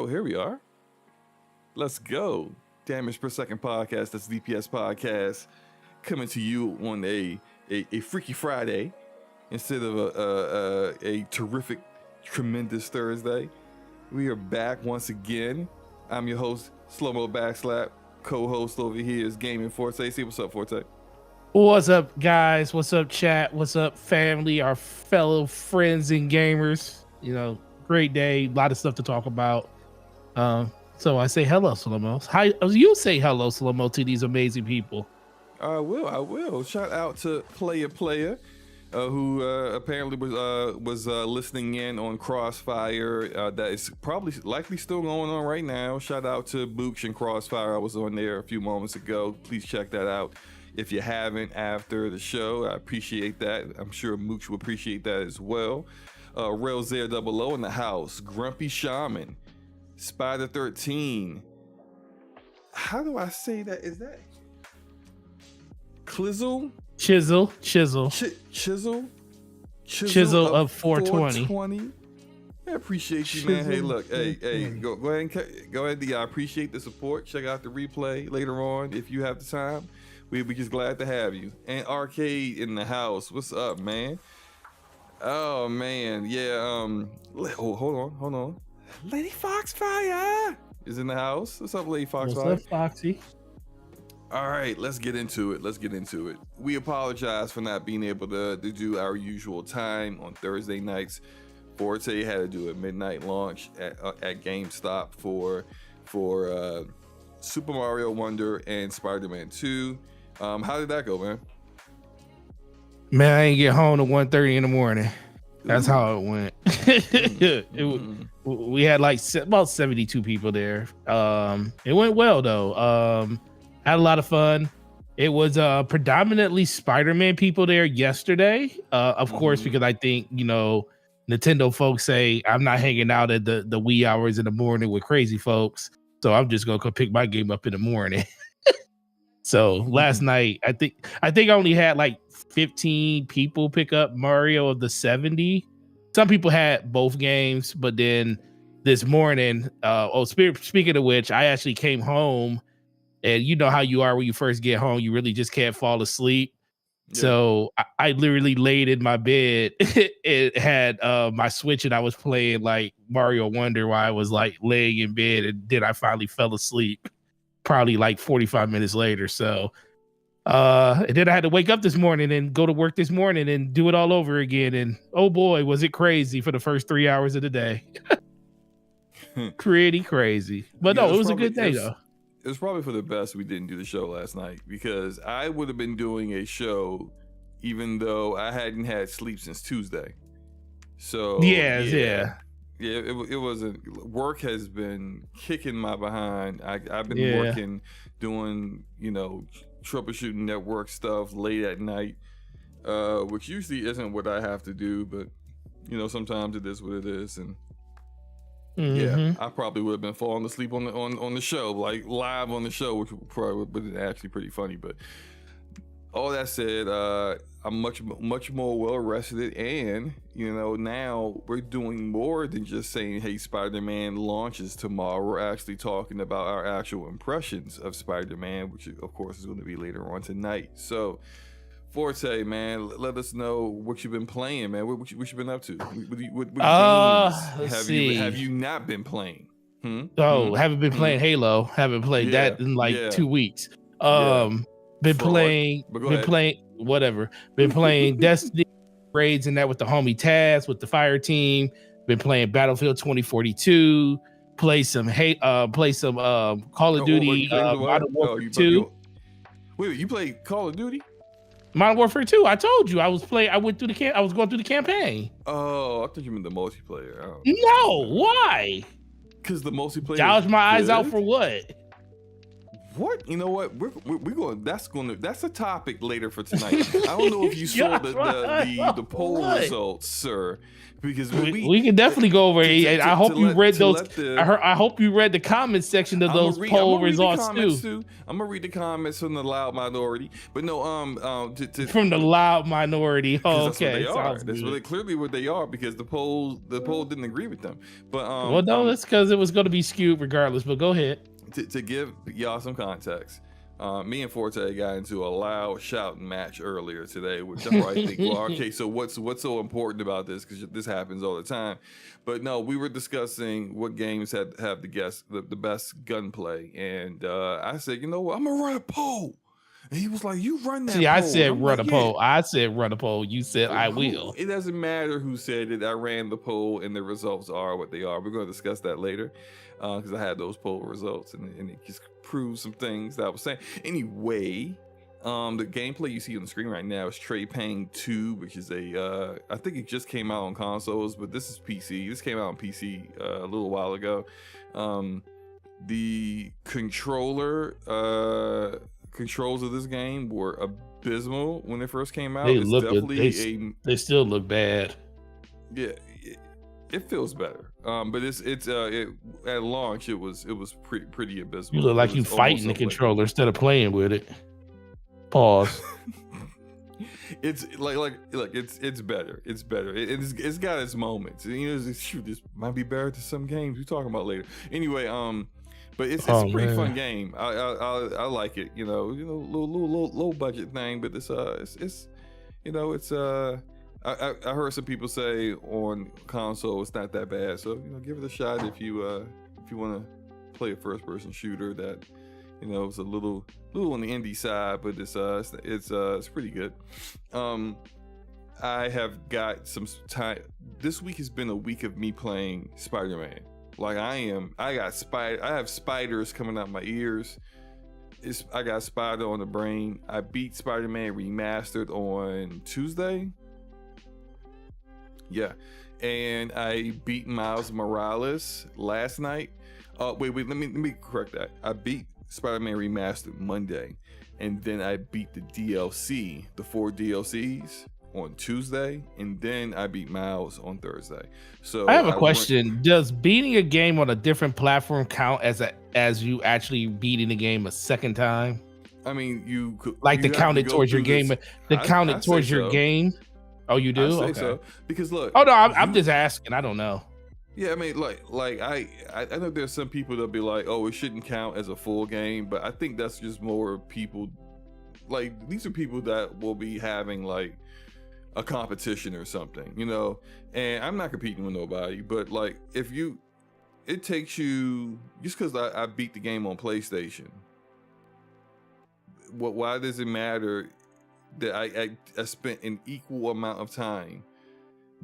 Oh, here we are. Let's go. Damage per second podcast. That's DPS podcast coming to you on a Freaky Friday instead of a terrific, tremendous Thursday. We are back once again. I'm your host, SloMoBackSlap. Co-host over here is Gaming Forte. Say what's up, Forte. What's up, guys? What's up, chat? What's up, family? Our fellow friends and gamers. You know, great day. A lot of stuff to talk about. So I say hello, Slomo. Hi, you say hello, Slomo, to these amazing people. I will. Shout out to Player, who apparently was listening in on Crossfire. That is likely still going on right now. Shout out to Booch and Crossfire. I was on there a few moments ago. Please check that out if you haven't after the show. I appreciate that. I'm sure Mooch will appreciate that as well. Rails there 00 in the house. Grumpy Shaman. Spider 13. How do I say that? Is that Chisel of 420. I appreciate you, man. Hey, look, hey, go ahead, D. I appreciate the support. Check out the replay later on if you have the time. We just glad to have you. And Arcade in the house. What's up, man? Oh man, yeah. Hold on. Lady Foxfire is in the house. What's up, Lady Foxfire? What's up, Foxy? All right, let's get into it. We apologize for not being able to do our usual time on Thursday nights. Forte had to do a midnight launch at GameStop for Super Mario Wonder and Spider-Man 2. How did that go, man? Man, I ain't get home to 1:30 in the morning. That's how it went. We had like about 72 people there. It went well though. Had a lot of fun. It was predominantly Spider-Man people there yesterday. Of course, because I think, Nintendo folks say I'm not hanging out at the wee hours in the morning with crazy folks. So I'm just gonna go pick my game up in the morning. So last night, I think I only had like 15 people pick up Mario of the 70. Some people had both games, but then this morning, speaking of which, I actually came home, and you know how you are when you first get home, you really just can't fall asleep. Yeah. So I literally laid in my bed. It had my Switch, and I was playing like Mario Wonder while I was like laying in bed, and then I finally fell asleep. Probably like 45 minutes later. So and then I had to wake up this morning and go to work this morning and do it all over again. And oh boy, was it crazy for the first 3 hours of the day. Pretty crazy. But no, it was a good day though. It was probably for the best we didn't do the show last night, because I would have been doing a show even though I hadn't had sleep since Tuesday. So yeah. It wasn't. Work has been kicking my behind. I've been working, doing troubleshooting network stuff late at night, which usually isn't what I have to do, but sometimes it is what it is. And yeah, I probably would have been falling asleep on the show, like live on the show, which probably would have been actually pretty funny. But all that said, I'm much more well rested, and now we're doing more than just saying, hey, Spider-Man launches tomorrow. We're actually talking about our actual impressions of Spider-Man, which of course is going to be later on tonight. So Forte, man, let us know what you've been playing, man. What you've been up to? What games have you not been playing? Haven't been playing Halo. Haven't played that in like 2 weeks. Been playing Destiny raids and that with the homie Taz with the fire team. Been playing Battlefield 2042. Play some Call of Duty Modern Warfare 2. Wait, you played Call of Duty? Modern Warfare 2. I told you I was going through the campaign. Oh, I thought you meant the multiplayer. No, why? Because the multiplayer. Gouge my eyes out for what? What? You know what? We're going. That's a topic later for tonight. I don't know if you saw the poll results, sir. Because we can definitely go over it. I hope you read those. I hope you read the comment section of those poll results too. I'm gonna read the comments from the loud minority, but no, from the loud minority. Oh, okay, that's clearly what they are because the poll didn't agree with them. But well, no, that's because it was going to be skewed regardless. But go ahead. To give y'all some context. Me and Forte got into a loud shouting match earlier today, which I probably think, well, okay, so what's so important about this? Because this happens all the time. But no, we were discussing what games have the best gunplay, and I said, you know what, I'm gonna run a poll. And he was like, you run that poll. I said run a poll. I said run a poll. You said I will. It doesn't matter who said it. I ran the poll, and the results are what they are. We're going to discuss that later because I had those poll results, and it just proves some things that I was saying. Anyway, the gameplay you see on the screen right now is Trey Pang 2, which is I think it just came out on consoles, but this is PC. This came out on PC a little while ago. The controls of this game were abysmal when they first came out. They still look bad. Yeah, it feels better. But at launch it was pretty abysmal. You look like you fighting the controller instead of playing with it. Pause. It's it's better. It's better. It's got its moments. You know, shoot, this might be better to some games we're talking about later. Anyway, but it's a pretty fun game. I like it. You know, low budget thing, but it's I heard some people say on console it's not that bad. So give it a shot if you want to play a first person shooter that it's a little on the indie side, but it's pretty good. I have got some time. This week has been a week of me playing Spider-Man. Like I have spiders coming out my ears. I got spider on the brain. I beat Spider-Man Remastered on Tuesday. Yeah. And I beat Miles Morales last night. Wait, let me correct that. I beat Spider-Man Remastered Monday, and then I beat the DLC, the 4 DLCs on Tuesday, and then I beat Miles on Thursday. So I have a question. Does beating a game on a different platform count as you actually beating the game a second time? I mean, you could count it towards your game. Count it towards your game. Oh, you do? I say so. Because look. Oh no, I'm just asking. I don't know. Yeah, I mean, like I know there's some people that'll be like, oh, it shouldn't count as a full game, but I think that's just more people. Like these are people that will be having like a competition or something, and I'm not competing with nobody, but like it takes you, just because I beat the game on PlayStation, why does it matter that I spent an equal amount of time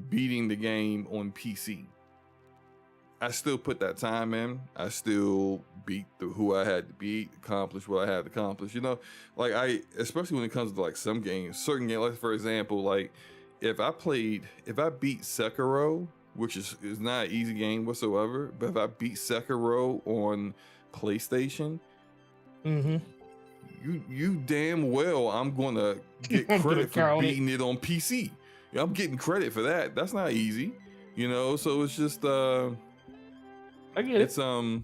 beating the game on PC? I still put that time in. I still beat who I had to beat, accomplish what I had to accomplish. Like especially when it comes to like some games, certain games. Like for example, like if I beat Sekiro, which is not an easy game whatsoever, but if I beat Sekiro on PlayStation, you damn well I'm gonna get credit for beating it on PC. I'm getting credit for that. That's not easy, So it's just I get it. It's oh,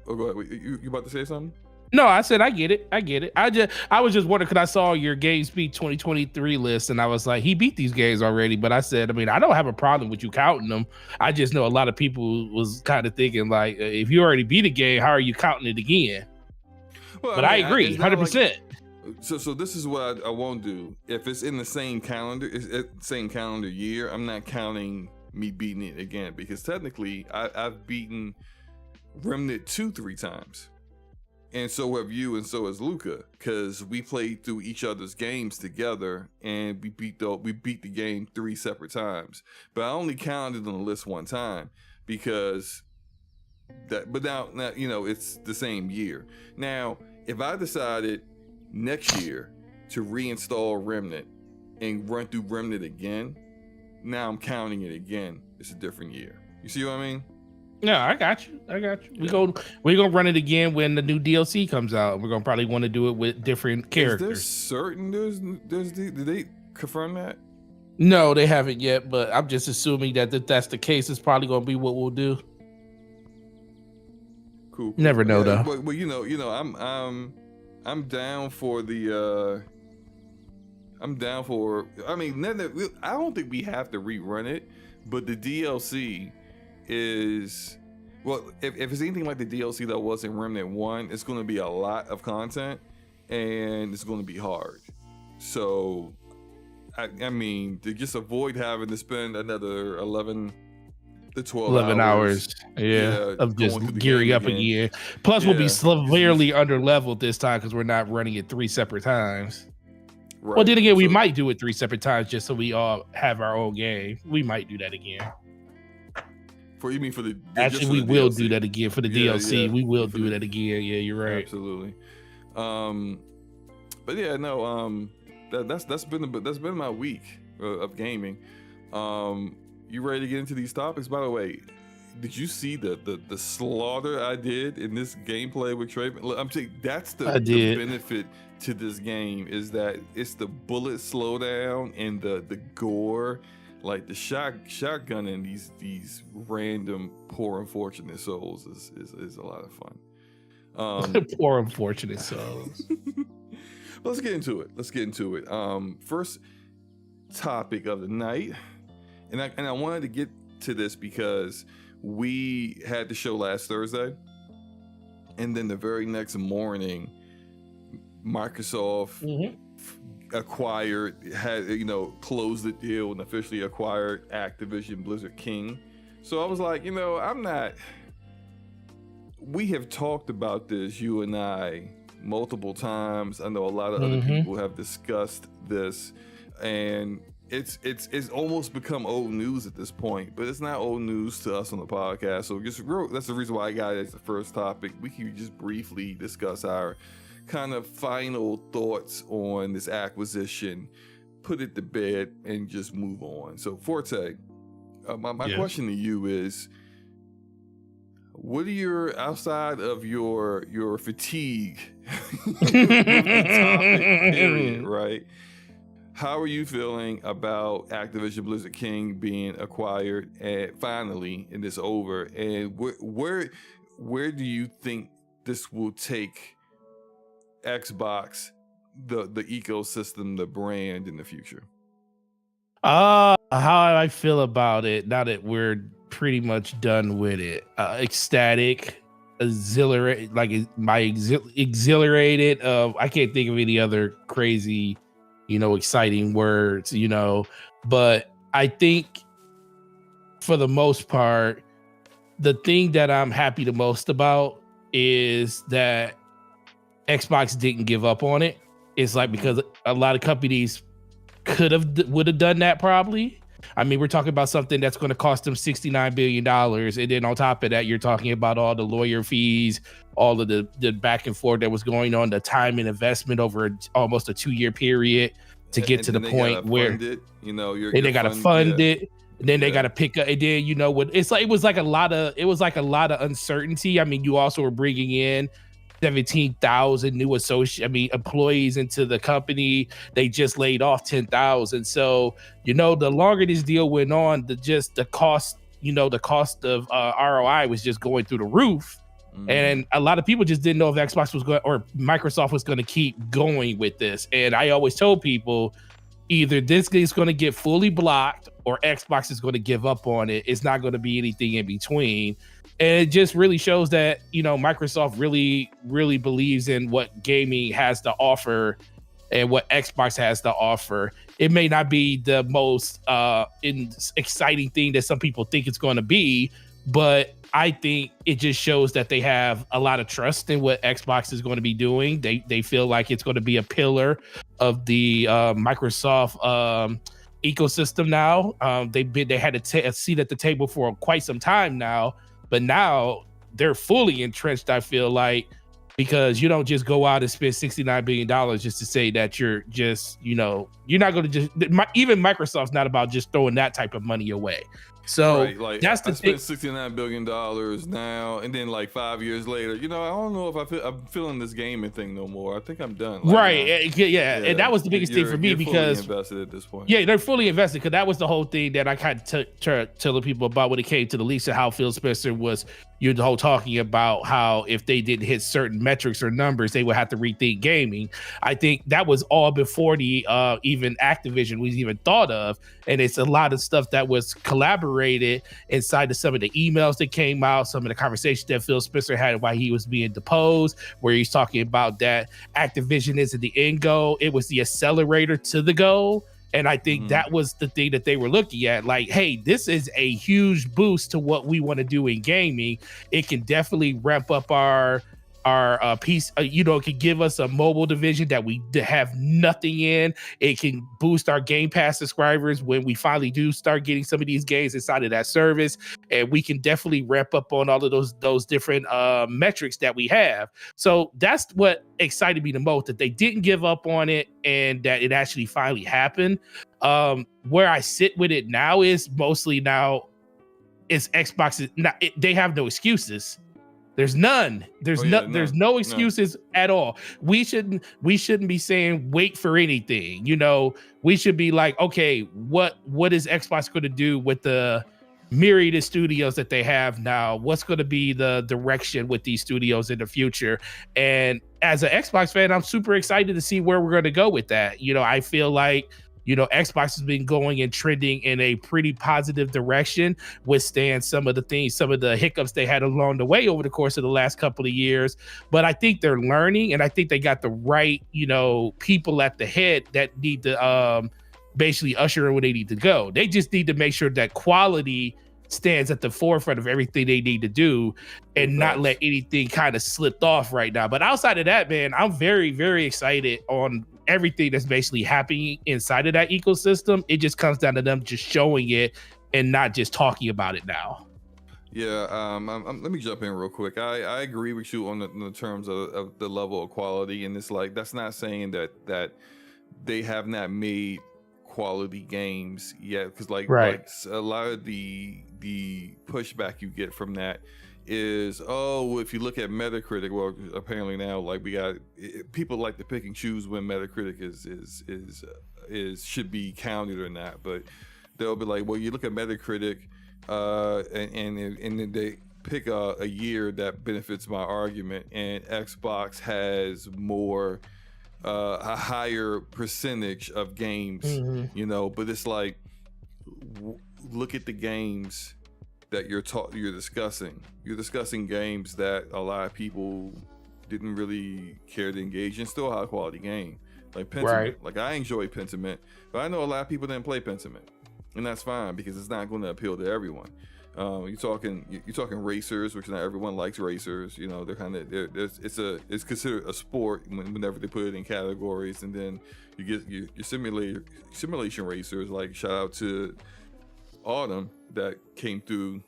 go ahead. You about to say something? No, I said I get it. I was just wondering because I saw your GameSpeak 2023 list and I was like, he beat these games already. But I said, I don't have a problem with you counting them. I just know a lot of people was kind of thinking like, if you already beat a game, how are you counting it again? Well, but I agree, 100%. So this is what I won't do. If it's in the same calendar year, I'm not counting me beating it again, because technically I've beaten Remnant 2 3 times, and so have you, and so has Luca, because we played through each other's games together and we beat the game 3 separate times. But I only counted on the list one time because but now it's the same year. Now if I decided next year to reinstall Remnant and run through Remnant again, now I'm counting it again. It's a different year. You see what I mean? No, I got you. Yeah. We're gonna run it again when the new DLC comes out. We're gonna probably want to do it with different characters. Is there certain did they confirm that? No, they haven't yet, but I'm just assuming that that's the case. It's probably gonna be what we'll do. Cool. Never know though. Well, I'm down for the. I'm down for. I mean, I don't think we have to rerun it, but the DLC is. Well, if it's anything like the DLC that was in Remnant 1, it's going to be a lot of content, and it's going to be hard. So, I mean, to just avoid having to spend another 11 to 12 hours of just gearing up again. Plus, we'll be severely under-leveled this time because we're not running it 3 separate times. Right. Well, then again, we might do it 3 separate times just so we all have our own game. We might do that again. Actually, we will do that again for the DLC. Yeah. We will do that again. Yeah, you're right. Absolutely. But yeah, no. That's been my week of gaming. You ready to get into these topics? By the way, did you see the slaughter I did in this gameplay with Traven? I'm saying that's the benefit to this game is that it's the bullet slowdown and the gore, like the shotgunning these random poor unfortunate souls is a lot of fun. Poor unfortunate souls. Let's get into it. First topic of the night, and I wanted to get to this because we had the show last Thursday, and then the very next morning, Microsoft closed the deal and officially acquired Activision Blizzard King. So I was like, we have talked about this, you and I, multiple times. I know a lot of other people have discussed this, and it's almost become old news at this point, but it's not old news to us on the podcast. So that's the reason why I got it as the first topic. We can just briefly discuss our kind of final thoughts on this acquisition, put it to bed, and just move on. So Forte, my question to you is, what are your, outside of your fatigue topic, period, right? How are you feeling about Activision Blizzard King being acquired and finally, and it's over? And where do you think this will take Xbox, the ecosystem, the brand in the future? How I feel about it now that we're pretty much done with it. Ecstatic, exhilarated, exhilarated. I can't think of any other crazy, exciting words, but I think for the most part, the thing that I'm happy the most about is that Xbox didn't give up on it. It's like, because a lot of companies would have done that probably. I mean, we're talking about something that's going to cost them $69 billion. And then on top of that, you're talking about all the lawyer fees, all of the back and forth that was going on, the time and investment over almost a 2-year period to get to the point where they got to fund it. And then they got to pick up. And then, it was like a lot of uncertainty. I mean, you also were bringing in 17,000 new employees into the company. They just laid off 10,000. So, the longer this deal went on, the cost of ROI was just going through the roof. And a lot of people just didn't know if Xbox was going, or Microsoft was going to keep going with this. And I always told people, either this is going to get fully blocked or Xbox is going to give up on it. It's not going to be anything in between. And it just really shows that, Microsoft really, really believes in what gaming has to offer and what Xbox has to offer. It may not be the most exciting thing that some people think it's going to be, but I think it just shows that they have a lot of trust in what Xbox is going to be doing. They feel like it's going to be a pillar of the Microsoft ecosystem now. They had a seat at the table for quite some time now, but now they're fully entrenched, I feel like, because you don't just go out and spend $69 billion just to say that you're just, you're not going to just, even Microsoft's not about just throwing that type of money away. So right, like that's the I thing. spent $69 billion now, and then like 5 years later, I don't know if I'm feeling this gaming thing no more. I think I'm done. Like, Right. Yeah. And that was the biggest thing for me you're fully because invested at this point. yeah, they're fully invested because that was the whole thing that I kind of telling people about when it came to the leaks of how Phil Spencer was, the whole talking about how if they didn't hit certain metrics or numbers, they would have to rethink gaming. I think that was all before the even Activision was even thought of, and it's a lot of stuff that was collaborated inside of some of the emails that came out, some of the conversations that Phil Spencer had while he was being deposed, where he's talking about that Activision isn't the end goal, it was the accelerator to the goal. And I think that was the thing that they were looking at. Like, hey, this is a huge boost to what we want to do in gaming. It can definitely ramp up our piece. It can give us a mobile division that we have nothing in. It can boost our Game Pass subscribers when we finally do start getting some of these games inside of that service, and we can definitely ramp up on all of those different metrics that we have. So that's what excited me the most, that they didn't give up on it and that it actually finally happened. Where I sit with it now is mostly now it's Xbox. They have no excuses. There's none. There's no excuses at all. We shouldn't be saying wait for anything. We should be like, okay, what is Xbox going to do with the myriad of studios that they have now? What's going to be the direction with these studios in the future? And as an Xbox fan, I'm super excited to see where we're going to go with that. I feel like Xbox has been going and trending in a pretty positive direction, withstand some of the hiccups they had along the way over the course of the last couple of years. But I think they're learning, and I think they got the right, people at the head that need to basically usher in where they need to go. They just need to make sure that quality stands at the forefront of everything they need to do and not let anything kind of slip off right now. But outside of that, man, I'm very, very excited on everything that's basically happening inside of that ecosystem. It just comes down to them just showing it and not just talking about it now. Yeah, let me jump in real quick. I agree with you on the terms of the level of quality, and it's like that's not saying that they have not made quality games yet, because like a lot of the pushback you get from that is, if you look at Metacritic, well, apparently now like we got people like to pick and choose when Metacritic is should be counted or not, but they'll be like, well, you look at Metacritic and then they pick a year that benefits my argument, and Xbox has more a higher percentage of games, but it's like, look at the games that you're discussing. You're discussing games that a lot of people didn't really care to engage in. Still a high quality game, like Pentiment. Right. Like I enjoy Pentiment, but I know a lot of people didn't play Pentiment, and that's fine because it's not going to appeal to everyone. You're talking racers, which not everyone likes racers. They're kind of it's considered a sport whenever they put it in categories, and then you get your simulation racers. Like shout out to Autumn that came through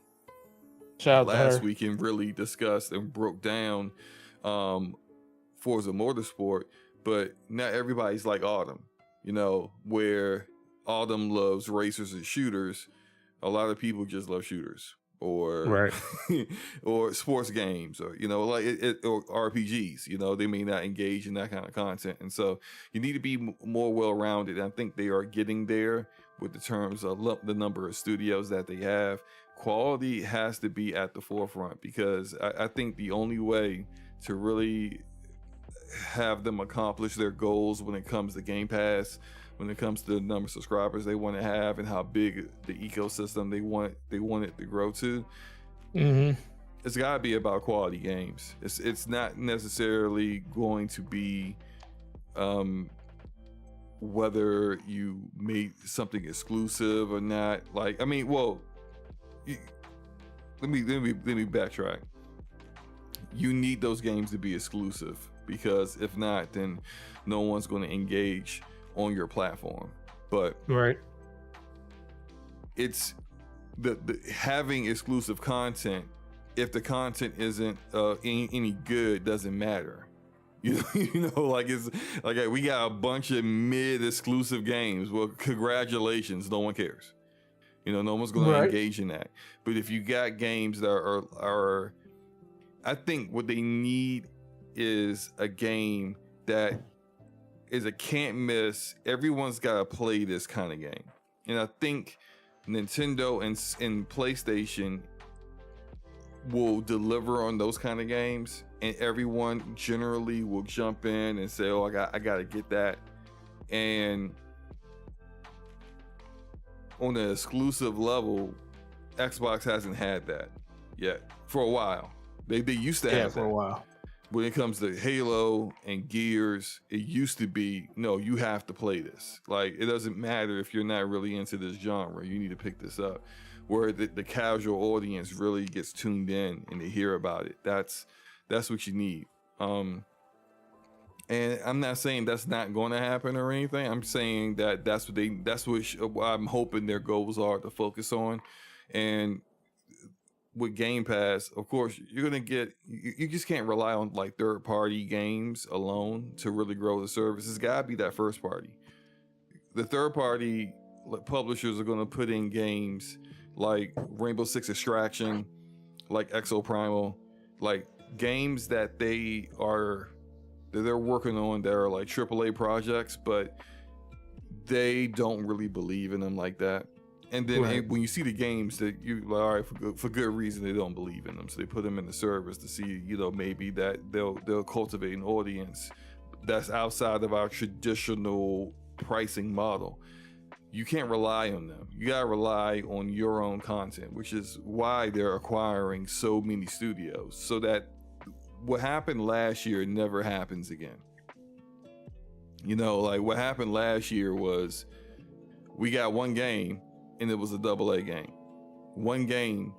last week and really discussed and broke down Forza Motorsport, but not everybody's like Autumn. Where Autumn loves racers and shooters, a lot of people just love shooters or or sports games, or or RPGs. They may not engage in that kind of content, and so you need to be more well-rounded. And I think they are getting there with the terms of the number of studios that they have. Quality has to be at the forefront, because I think the only way to really have them accomplish their goals when it comes to Game Pass, when it comes to the number of subscribers they want to have and how big the ecosystem they want it to grow to, it's got to be about quality games. It's not necessarily going to be whether you made something exclusive or not. Like, I mean, well, let me backtrack. You need those games to be exclusive, because if not, then no one's going to engage on your platform. But it's the having exclusive content. If the content isn't any good, doesn't matter. Like it's like, hey, we got a bunch of mid exclusive games. Well, congratulations, no one cares. No one's going to engage in that. But if you got games that are, I think what they need is a game that is a can't miss. Everyone's got to play this kind of game. And I think Nintendo and PlayStation will deliver on those kind of games, and everyone generally will jump in and say, "Oh, I got to get that." And on an exclusive level, Xbox hasn't had that yet for a while. They used to have for a while. When it comes to Halo and Gears, it used to be, no, you have to play this. Like, it doesn't matter if you're not really into this genre, you need to pick this up. Where the casual audience really gets tuned in and they hear about it. That's what you need. And I'm not saying that's not going to happen or anything. I'm saying that that's what I'm hoping their goals are to focus on. And with Game Pass, of course, you're gonna get. You just can't rely on like third-party games alone to really grow the service. It's got to be that first party. The third-party publishers are gonna put in games like Rainbow Six Extraction, like Exo Primal, like games that they're working on that are like AAA projects, but they don't really believe in them like that. And then when you see the games that you like, all right, for good reason, they don't believe in them, so they put them in the service to see, maybe that they'll cultivate an audience that's outside of our traditional pricing model. You can't rely on them. You gotta rely on your own content, which is why they're acquiring so many studios, so that what happened last year never happens again. Like what happened last year was we got one game and it was a AA game. One game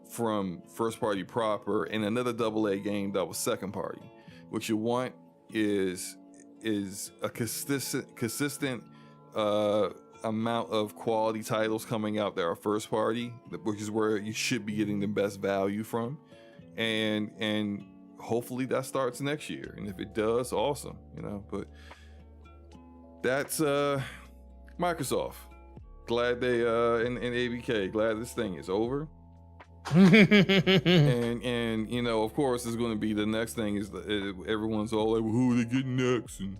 from first party proper and another AA game that was second party. What you want is a consistent amount of quality titles coming out that are first party, which is where you should be getting the best value from. And hopefully that starts next year. And if it does, awesome, but that's Microsoft. Glad they and ABK, glad this thing is over. and of course it's going to be the next thing is everyone's all like, well, who are they getting next? And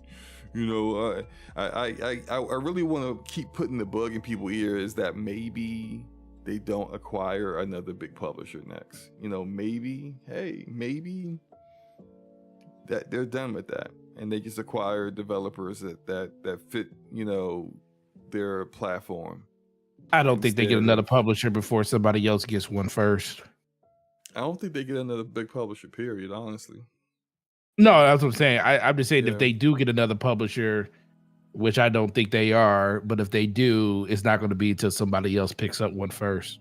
I really want to keep putting the bug in people's ears that maybe they don't acquire another big publisher next. Maybe that they're done with that and they just acquire developers that fit their platform. I don't think they get another publisher before somebody else gets one first. I don't think they get another big publisher, period, honestly. No, that's what I'm saying. I'm just saying if they do get another publisher, which I don't think they are, but if they do, it's not going to be until somebody else picks up one first.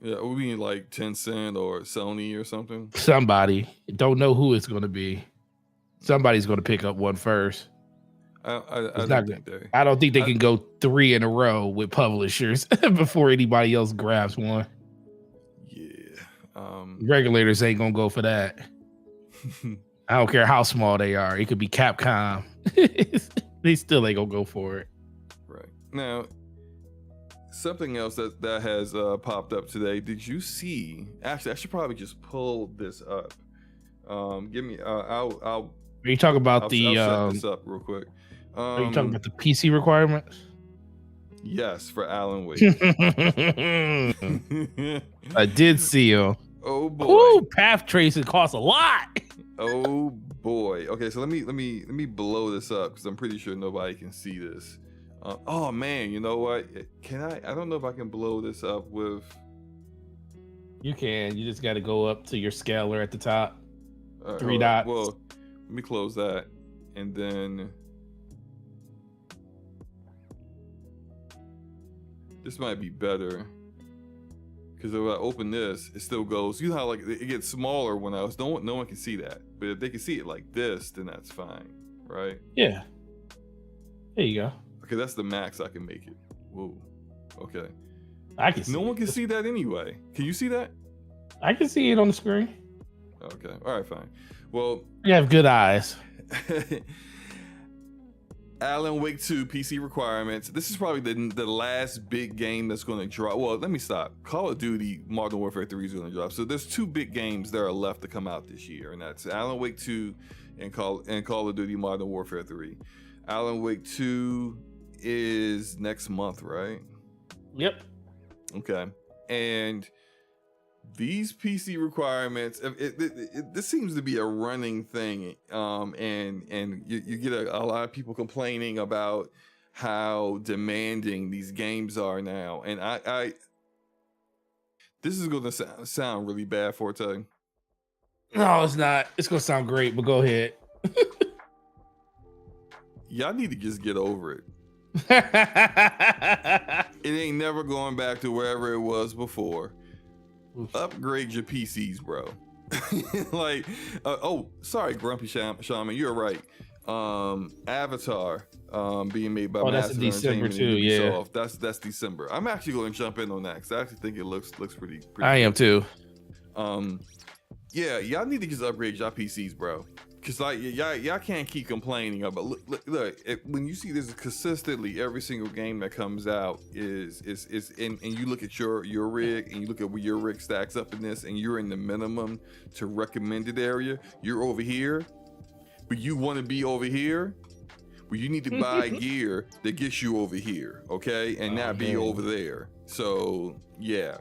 Yeah, we mean like Tencent or Sony or something. Somebody. Don't know who it's going to be. Somebody's going to pick up one first. I don't think they can go 3 in a row with publishers before anybody else grabs one. Yeah. Regulators ain't going to go for that. I don't care how small they are. It could be Capcom. They still ain't going to go for it. Right. Now, something else that has popped up today. Did you see? Actually, I should probably just pull this up. Give me. I'll. Are you talking about I'll set this up real quick. Are you talking about the PC requirements? Yes, for Alan Wake. I did see you. Oh boy. Ooh, path tracing costs a lot. Oh boy. Okay, so let me blow this up because I'm pretty sure nobody can see this. Oh man, you know what? Can I don't know if I can blow this up with. You can. You just got to go up to your scaler at the top. 3 dots. dots. Well, let me close that, and then this might be better because if I open this, it still goes. You know how like it gets smaller when no one can see that, but if they can see it like this, then that's fine, right? Yeah. There you go. Okay, that's the max I can make it. Whoa. Okay. I can see No one can see that anyway. Can you see that? I can see it on the screen. Okay. All right, fine. Well, you have good eyes. Alan Wake 2 PC requirements. This is probably the last big game that's going to drop. Well, let me stop. Call of Duty Modern Warfare 3 is going to drop. So there's 2 big games that are left to come out this year, and that's Alan Wake 2 and Call of Duty Modern Warfare 3. Alan Wake 2 is next month, right? Yep. Okay. And these PC requirements, this seems to be a running thing, and you get a lot of people complaining about how demanding these games are now. And I this is going to sound really bad, Forte. No, it's not. It's going to sound great, but go ahead. Y'all need to just get over it. It ain't never going back to wherever it was before. Upgrade your PCs, bro. Like, sorry, Grumpy Shaman, you're right. Avatar, being made by Massive December Entertainment too. and Ubisoft. Yeah, that's December. I'm actually going to jump in on that because I actually think it looks pretty. I am too. Yeah, y'all need to just upgrade y'all PCs, bro. Cause like y'all can't keep complaining about. Look, when you see this consistently, every single game that comes out is and you look at your rig and you look at where your rig stacks up in this, and you're in the minimum to recommended area. You're over here, but you want to be over here. Well, you need to buy gear that gets you over here, okay, and not be over there. So yeah.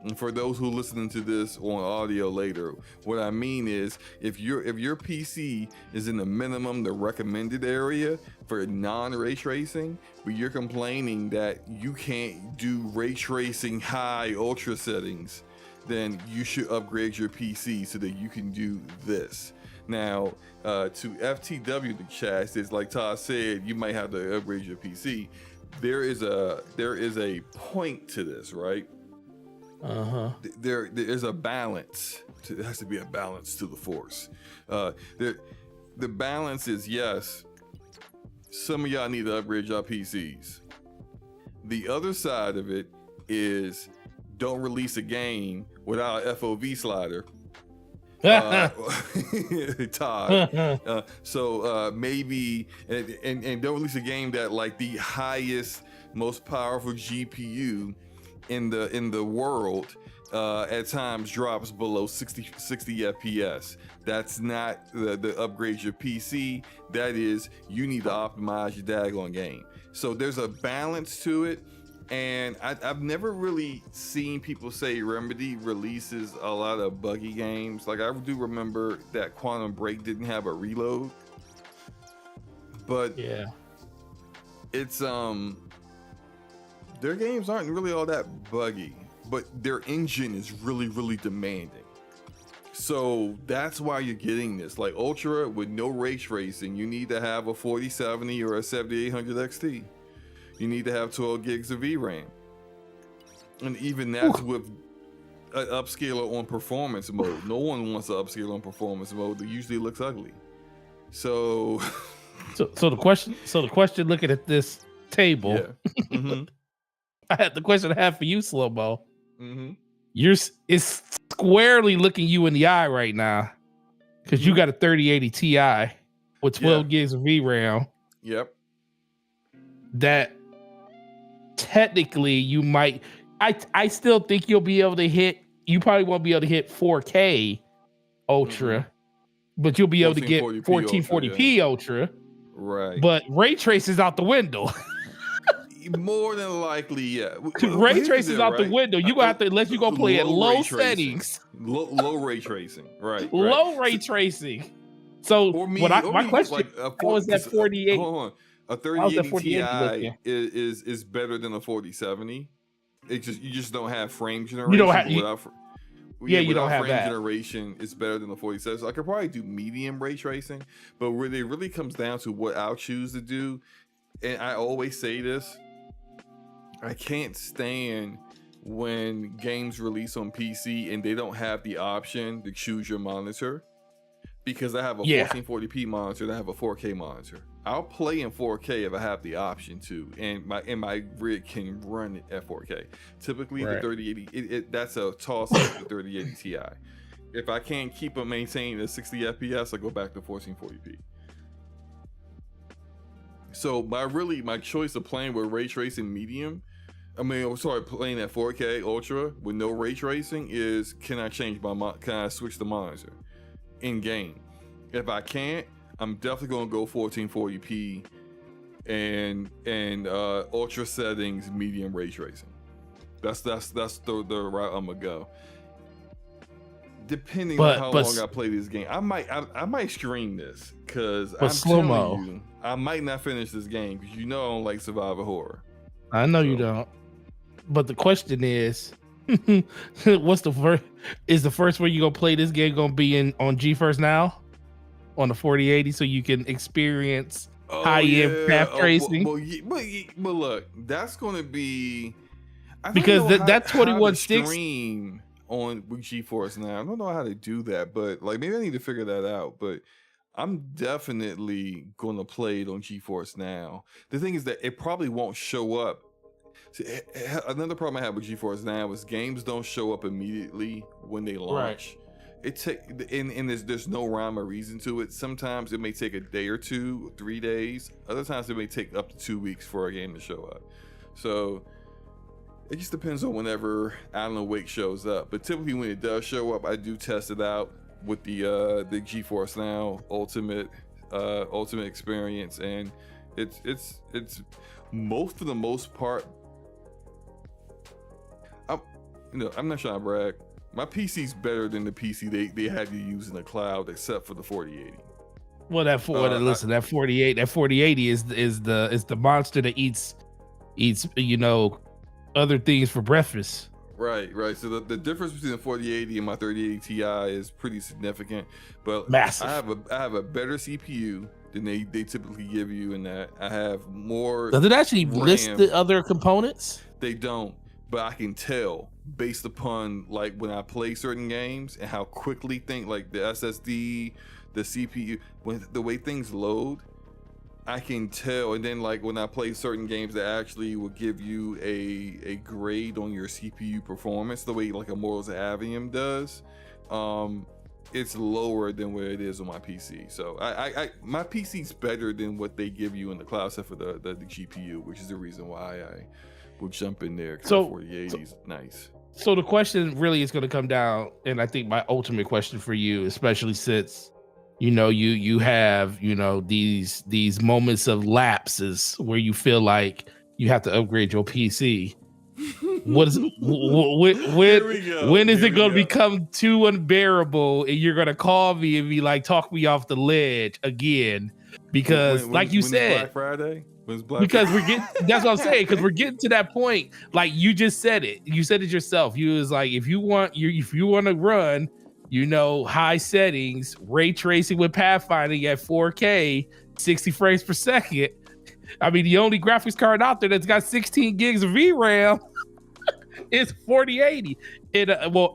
And for those who listening to this on audio later, what I mean is if your PC is in the minimum, the recommended area for non-ray tracing, but you're complaining that you can't do ray tracing high ultra settings, then you should upgrade your PC so that you can do this. Now, to FTW the chat, it's like Todd said, you might have to upgrade your PC. There is a point to this, right? There is a balance. There has to be a balance to the force. The balance is, yes, some of y'all need to upgrade y'all PCs. The other side of it is don't release a game without an FOV slider. Todd. So maybe and don't release a game that like the highest, most powerful GPU in the world at times drops below 60 FPS. That's not the upgrade your PC. That is, you need to optimize your daggone game. So there's a balance to it, and I've never really seen people say Remedy releases a lot of buggy games. Like I do remember that Quantum Break didn't have a reload, but yeah, it's their games aren't really all that buggy, but their engine is really, really demanding. So that's why you're getting this. Like Ultra with no ray tracing, you need to have a 4070 or a 7800 XT. You need to have 12 gigs of VRAM. And even that's with an upscaler on performance mode. No one wants an upscaler on performance mode. It usually looks ugly. So the question looking at this table. Yeah. Mm-hmm. I had the question I have for you, SloMo. It's squarely looking you in the eye right now because you got a 3080 Ti with 12 gigs of VRAM. Yep. That technically you might. I still think you'll be able to hit. You probably won't be able to hit 4K Ultra, but you'll be able to get 1440p Ultra. Right. But ray trace is out the window. More than likely, yeah. Ray tracing out the window. You gonna have to, unless you gonna play at low settings. Low ray tracing, right? Low ray tracing. So my question: like, how is that 48? Hold on, a 3080 Ti is better than a 4070. You just don't have frame generation. You don't have. You don't have frame that. Generation is better than the 47. So I could probably do medium ray tracing, but where it really comes down to what I'll choose to do, and I always say this. I can't stand when games release on PC and they don't have the option to choose your monitor, because I have a 1440p monitor and I have a 4K monitor. I'll play in 4K if I have the option to, and my rig can run it at 4K. Typically, the 3080 that's a toss up the 3080 Ti. If I can't keep it maintained at 60 FPS, I go back to 1440p. So my choice of playing with ray tracing medium, playing at 4K ultra with no ray tracing is, can I switch the monitor in game? If I can't, I'm definitely gonna go 1440p and ultra settings, medium ray tracing. That's the route I'm gonna go. Depending on how long I play this game, I might stream this, because I'm telling you, I might not finish this game, because I don't like survival horror. I know you don't. But the question is, what's the first? Is the first one you gonna play this game gonna be on GeForce Now, on the 4080, so you can experience high-end path tracing? But look, that's gonna be because that 2160 on GeForce Now. I don't know how to do that, but like maybe I need to figure that out. But I'm definitely gonna play it on GeForce Now. The thing is that it probably won't show up. See, another problem I have with GeForce Now is games don't show up immediately when they launch. Right. There's no rhyme or reason to it. Sometimes it may take a day or 2, 3 days. Other times it may take up to 2 weeks for a game to show up. So it just depends on whenever Alan Wake shows up. But typically when it does show up, I do test it out with the GeForce Now Ultimate experience, and it's for the most part. I'm not trying to brag. My PC's better than the PC they had to use in the cloud, except for the 4080. Well, that 4080 is the monster that eats other things for breakfast. Right. So the difference between the 4080 and my 3080 Ti is pretty significant, but massive. I have a better CPU than they typically give you in that. I have more. Does it actually list the other components? They don't, but I can tell based upon like when I play certain games and how quickly like the SSD, the CPU, when the way things load, I can tell. And then like when I play certain games that actually will give you a grade on your CPU performance, the way like Immortals of Aveum does, it's lower than where it is on my PC. So my PC's better than what they give you in the cloud, except for the GPU, which is the reason why I will jump in there. So 4080 is nice. So the question really is going to come down, and I think my ultimate question for you, especially since you have these moments of lapses where you feel like you have to upgrade your PC. When is it going to become too unbearable and you're going to call me and be like, talk me off the ledge again? Because like you said, Black Friday? Because we're getting, that's what I'm saying, because we're getting to that point. Like you just said it. You said it yourself. You was like, if you want to run, high settings, ray tracing with pathfinding at 4K, 60 frames per second. I mean, the only graphics card out there that's got 16 gigs of VRAM is 4080.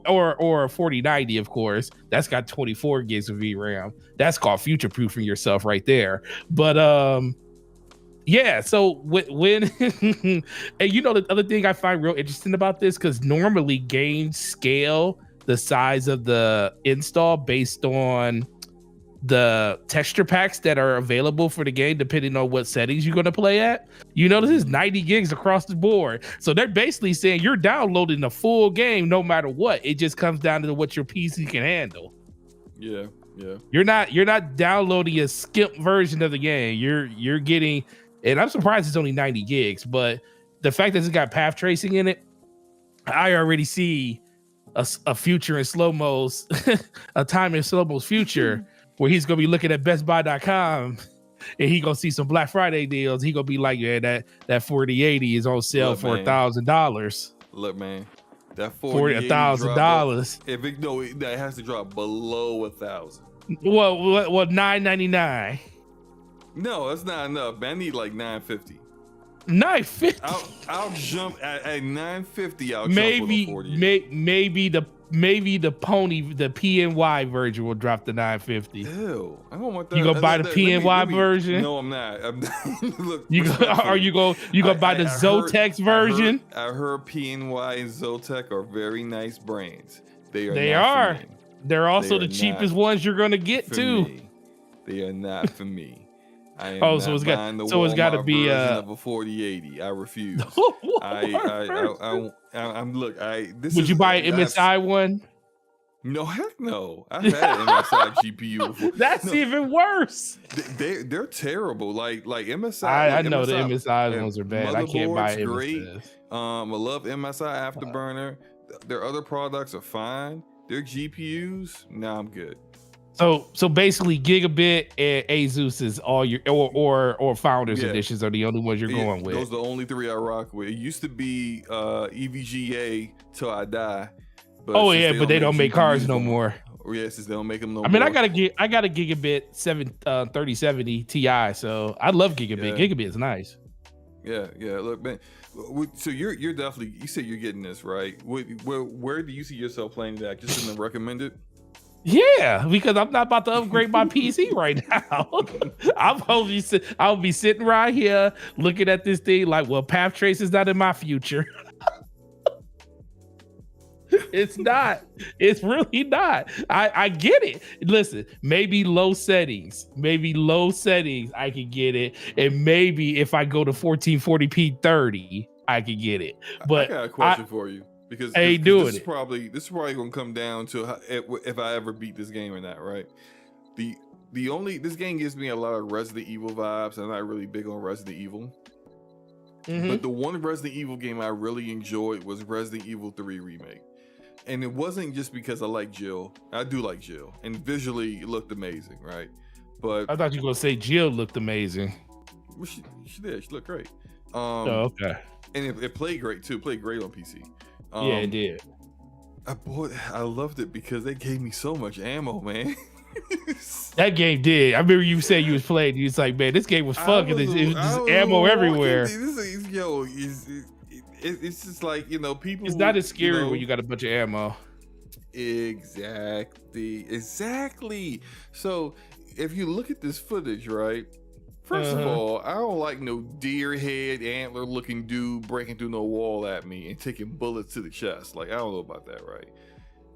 Or 4090, of course. That's got 24 gigs of VRAM. That's called future-proofing yourself right there. But yeah, so when and the other thing I find real interesting about this, because normally games scale the size of the install based on the texture packs that are available for the game, depending on what settings you're going to play at. This is 90 gigs across the board. So they're basically saying you're downloading the full game no matter what. It just comes down to what your PC can handle. Yeah. You're not downloading a skimp version of the game. You're getting, and I'm surprised it's only 90 gigs, but the fact that it's got path tracing in it, I already see a future in SloMo's, a time in SloMo's future where he's going to be looking at bestbuy.com and he going to see some Black Friday deals. He going to be like, yeah, that 4080 is on sale for $1,000. Look, man, that $1,000. If that has to drop below 1,000. Well, $999. No, that's not enough. Man, I need like $950. $950. I'll jump at $950. I'll maybe jump with a 40. maybe the PNY version will drop to $950. Ew, I don't want that. You gonna buy the PNY version? No, I'm not. Look, you gonna buy the Zotex version? I heard PNY and Zotex are very nice brands. They are. They're also the cheapest ones you're gonna get too. They are not for me. I am so not buying the it's got to Walmart be version of a 4080. I refuse. I'm look. Would you buy an MSI one? No, heck no. I've had an MSI GPU before. That's even worse. They're terrible. Like MSI. I know the MSI ones are bad. I can't buy MSIs. Great. I love MSI Afterburner. Their other products are fine. Their GPUs, nah, I'm good. So basically, Gigabit and Asus is all your or Founders editions are the only ones you're going with. Those are the only three I rock with. It used to be EVGA till I die. But but they don't make cars no more. Yeah, since they don't make them no more. I mean, I got a Gigabit 3070 Ti, so I love Gigabit. Gigabit is nice. Yeah. Look, man. So you're definitely. You said you're getting this right. Where do you see yourself playing that? Just in the recommended? Yeah, because I'm not about to upgrade my PC right now. I'll be sitting right here looking at this thing like, well, Path Trace is not in my future. It's not. It's really not. I get it. Listen, maybe low settings. I can get it. And maybe if I go to 1440p 30, I can get it. But I got a question for you. Because this is probably gonna come down to if I ever beat this game or not, right? This game gives me a lot of Resident Evil vibes. I'm not really big on Resident Evil. Mm-hmm. But the one Resident Evil game I really enjoyed was Resident Evil 3 Remake. And it wasn't just because I like Jill. I do like Jill. And visually it looked amazing, right? But I thought you were gonna say Jill looked amazing. Well, she did. She looked great. Okay. And it played great too. It played great on PC. Yeah, it did. I loved it because they gave me so much ammo, man. That game did. I remember you said you was playing. You was like, man, this game was fun. It was just ammo everywhere. It's just like, people. It's not as scary when you got a bunch of ammo. Exactly. So if you look at this footage, right? First of all, I don't like no deer head antler looking dude breaking through no wall at me and taking bullets to the chest. Like, I don't know about that, right?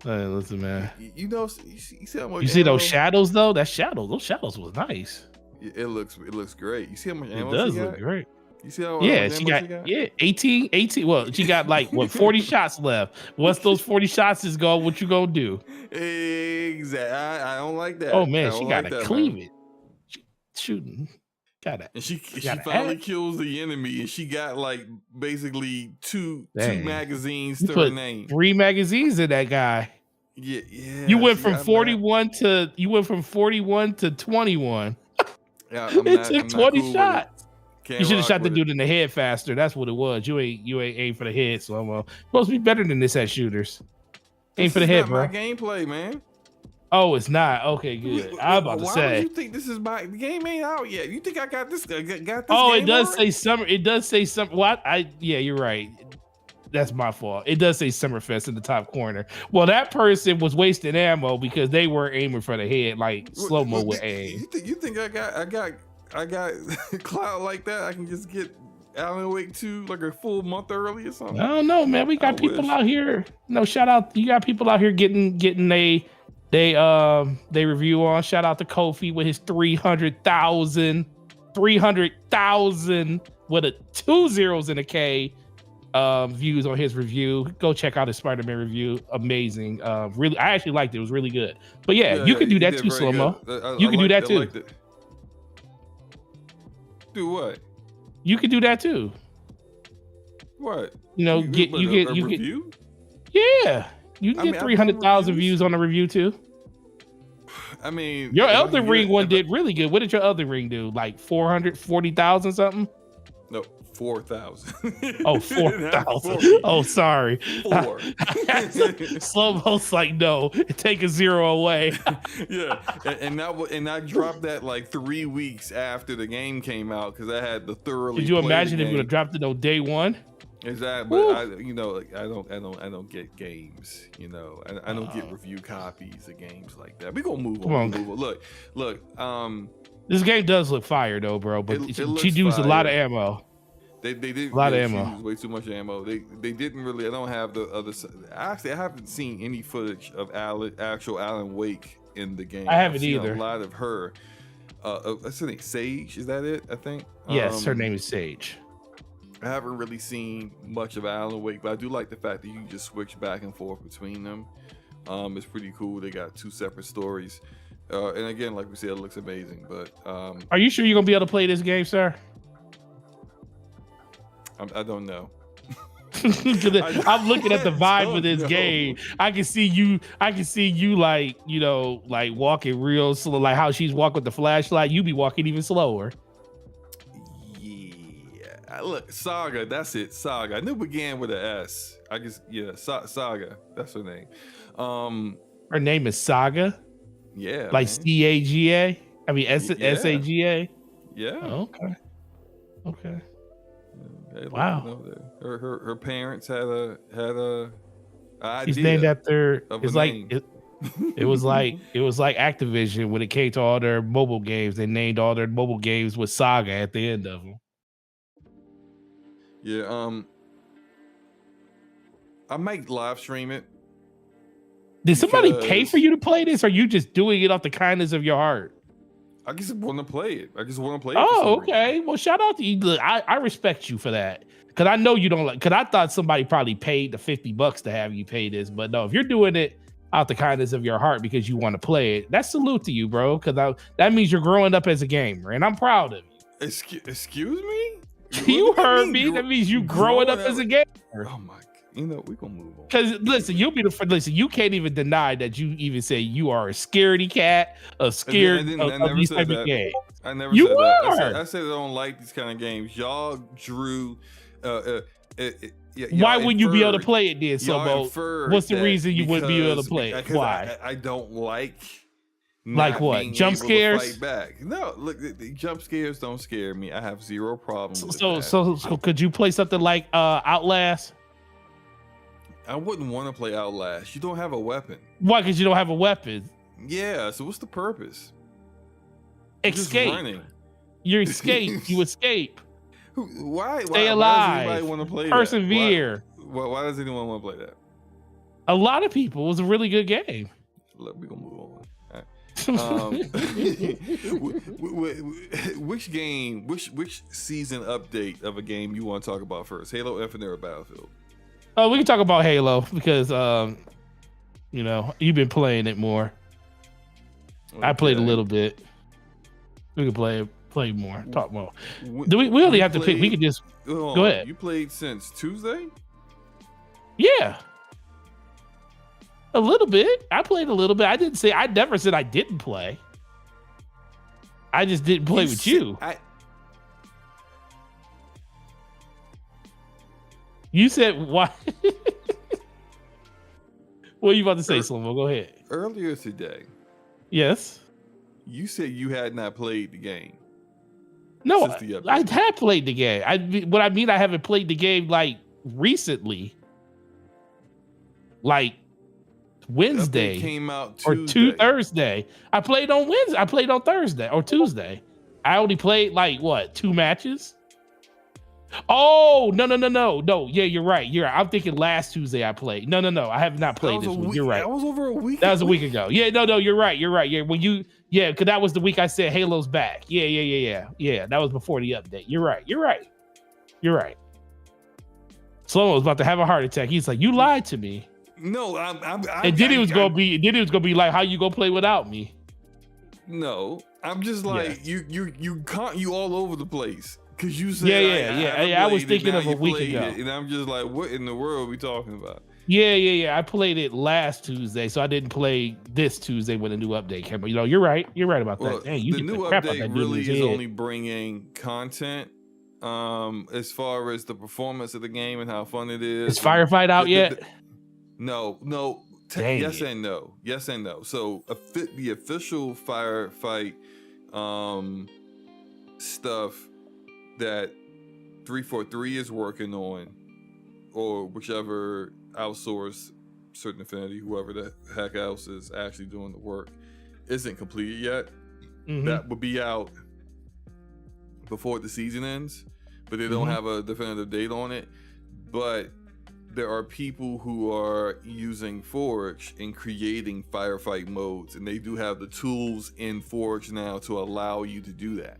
Hey, listen, man. You see how much you see those shadows though? Those shadows was nice. It looks great. You see how much ammo it does look great. You see how she got 18. Well, she got like 40 shots left. Once those 40 shots is gone, what you gonna do? Exactly. I don't like that. Oh man, she gotta cleave it. Shooting. And she finally kills the enemy, and she got like basically two magazines to her name. 3 magazines in that guy. Yeah. You went from 41 to 21. Yeah, it took 20 shots. You should have shot the dude in the head faster. That's what it was. You ain't aim for the head, SloMo. Supposed to be better than this at shooters. Aim for the head, bro. My gameplay, man. Oh, it's not. Okay, good. I'm about to say. Why would you think this is the game ain't out yet? You think I got this? Oh, it does say summer. It does say summer. What? Yeah, you're right. That's my fault. It does say Summerfest in the top corner. Well, that person was wasting ammo because they were aiming for the head like SloMo would aim. You think I got clout like that? I can just get Alan Wake 2 like a full month early or something? I don't know, man. We got people out here. No, shout out. You got people out here getting they review on. Shout out to Kofi with his 300,000 with a 2 zeros and a K views on his review. Go check out his Spider-Man review. Amazing. Really, I actually liked it. It was really good. But you can do that too, SloMo. You can do that too. Do what? You can do that too. What? You get review? Yeah. You can get 300,000 views on a review too. I mean, your Elden Ring one did really good. What did your Elden Ring do? Like 440,000 something? No, 4,000. Oh, 4,000. Oh, sorry. 4. SloMo's like, no, take a 0 away. Yeah, and I dropped that like 3 weeks after the game came out because I had the thoroughly. Did you imagine if you would have dropped it on day one? Exactly, but I don't get games. I don't get review copies of games like that. We gonna move on. Look. This game does look fire though, bro. But she used a lot of ammo. They did a lot of ammo. Way too much ammo. They didn't really. I don't have the other. Actually, I haven't seen any footage of actual Alan Wake in the game. I haven't either. A lot of her. What's her name? Sage? Is that it? I think. Yes, her name is Sage. I haven't really seen much of Alan Wake, but I do like the fact that you can just switch back and forth between them. It's pretty cool. They got 2 separate stories. And again, like we said, it looks amazing. But are you sure you're gonna be able to play this game, sir? I don't know. I'm looking at the vibe of this game. I can see you like, you know, like walking real slow, like how she's walking with the flashlight. You be walking even slower. Look, Saga, that's it. Saga. I knew it began with an S. I guess, yeah, Saga. That's her name. Her name is Saga. Yeah. Like CAGA. I mean SAGA. Yeah. Oh, okay. Hey, Wow. Her parents had a idea. He's named after. It's like it was like Activision when it came to all their mobile games. They named all their mobile games with Saga at the end of them. Yeah, I might live stream it. Did somebody pay for you to play this, or are you just doing it off the kindness of your heart? I just want to play it. Oh, okay. Well, shout out to you. Look, I respect you for that. Because I know you don't like, because I thought somebody probably paid the $50 to have you pay this. But no, if you're doing it out the kindness of your heart because you want to play it, that's salute to you, bro. Because that means you're growing up as a gamer, and I'm proud of you. Excuse me? You heard me. That means you growing up as a gamer. Oh my God. You know, we're gonna move on. Because listen, you can't even deny that you even say you are a scaredy cat, of these type of games. I never said that. I said I don't like these kind of games. Y'all drew why wouldn't you be able to play it then, SloMo? What's the reason you wouldn't be able to play it? Why? I don't like what? Jump scares? Fight back. No, look, the jump scares don't scare me. I have zero problems with that. So could you play something like Outlast? I wouldn't want to play Outlast. You don't have a weapon. Why? Because you don't have a weapon. Yeah, so what's the purpose? Escape. You escape. You escape. Why? Stay alive. Why does anybody want to play Persevere. That? Why does anyone want to play that? A lot of people. It was a really good game. Look, we're gonna move on. Which season update of a game you want to talk about first? Halo Infinite or Battlefield? We can talk about Halo because you know, you've been playing it more. Okay. I played a little bit. We can play more. Talk more. Do we only have to pick? We could just go ahead. You played since Tuesday? Yeah. A little bit. I played a little bit. I never said I didn't play. I just didn't play with you. You said why? What are you about to say, SloMo? Go ahead. Earlier today. Yes. You said you had not played the game. No, I have played the game. I haven't played the game like recently. Like Wednesday came out Tuesday. Thursday. I played on Wednesday. I played on Thursday or Tuesday. I only played like 2 matches. Oh no. Yeah, you're right. I'm thinking last Tuesday I played. No. I have not played this week. You're right. That was over a week. That was a week ago. Yeah, no. You're right. Yeah, because that was the week I said Halo's back. Yeah. That was before the update. You're right. SloMo was about to have a heart attack. He's like, you lied to me. No, and then it was gonna be like, how you gonna play without me? No, I'm just like you all over the place because you said I was thinking of a week ago, and I'm just like, what in the world are we talking about? Yeah. I played it last Tuesday, so I didn't play this Tuesday when the new update came. You know, you're right about that. Dang, the new update really is only bringing content. As far as the performance of the game and how fun it is. Is Firefight out yet? No. Yes and no. So the official Firefight stuff that 343 is working on, or whichever outsource, Certain Affinity, whoever the heck else is actually doing the work, isn't completed yet. Mm-hmm. That would be out before the season ends, but they don't have a definitive date on it. But there are people who are using Forge and creating firefight modes, and they do have the tools in Forge now to allow you to do that.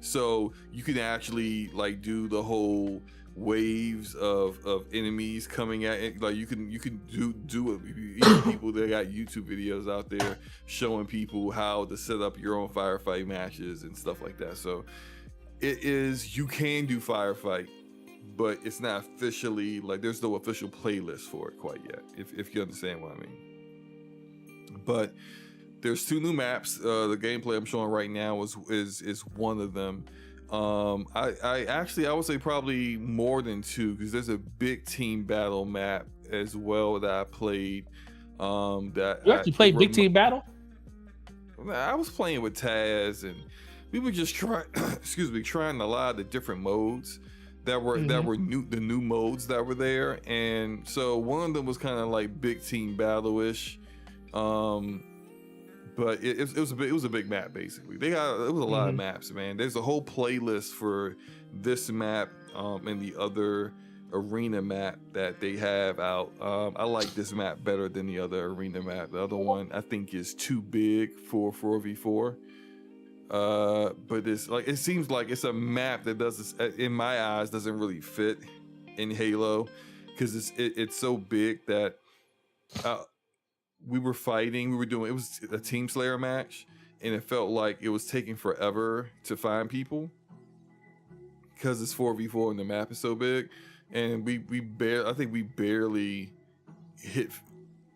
So you can actually like do the whole waves of enemies coming at it. Like you can do it. People that got YouTube videos out there showing people how to set up your own firefight matches and stuff like that. So you can do firefight, but it's not officially, like, there's no official playlist for it quite yet, if you understand what I mean. But there's 2 new maps. The gameplay I'm showing right now is one of them. I would say probably more than 2, because there's a big team battle map as well that I played. That you actually played big team battle? I was playing with Taz, and we were just trying a lot of the different modes that were new, the new modes that were there. And so one of them was kind of like big team battle-ish, but it was a big map. Basically, it was a lot of maps, man. There's a whole playlist for this map and the other arena map that they have out. I like this map better than the other arena map. The other one I think is too big for 4v4. But it's like, it seems like it's a map that in my eyes doesn't really fit in Halo, because it's so big that we were doing, it was a Team Slayer match, and it felt like it was taking forever to find people because it's 4v4 and the map is so big, and I think we barely hit.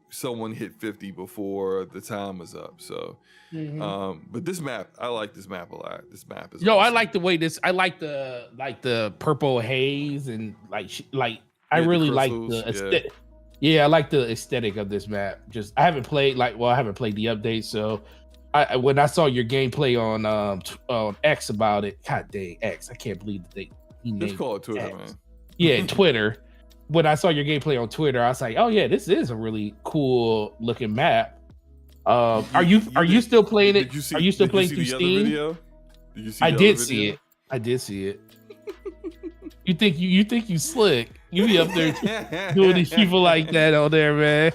Someone hit 50 before the time was up. So but this map, I like this map a lot. This map is awesome. I like the way I like the purple haze, and I really like the aesthetic. Yeah, I like the aesthetic of this map. I haven't played the update, so when I saw your gameplay on X about it, god dang, X, I can't believe that he named it. Just call it Twitter, X. Man. Yeah, Twitter. When I saw your gameplay on Twitter, I was like, "Oh yeah, this is a really cool looking map." Are you still playing it? Are you still playing through Steam? Did you see? I did see it. I did see it. You think you slick? You be up there doing these people like that on there, man.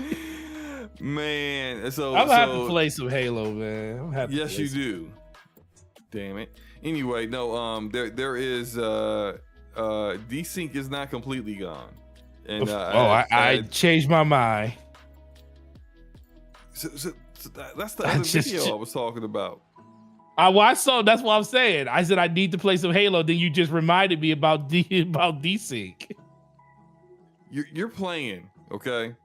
Man, so I'm gonna have to play some Halo, man. Yes, you do. Damn it. Anyway, no. There is desync is not completely gone. And I changed my mind. So that's the other video I was talking about. I saw. That's what I'm saying. I said I need to play some Halo. Then you just reminded me about desync. You're playing, okay?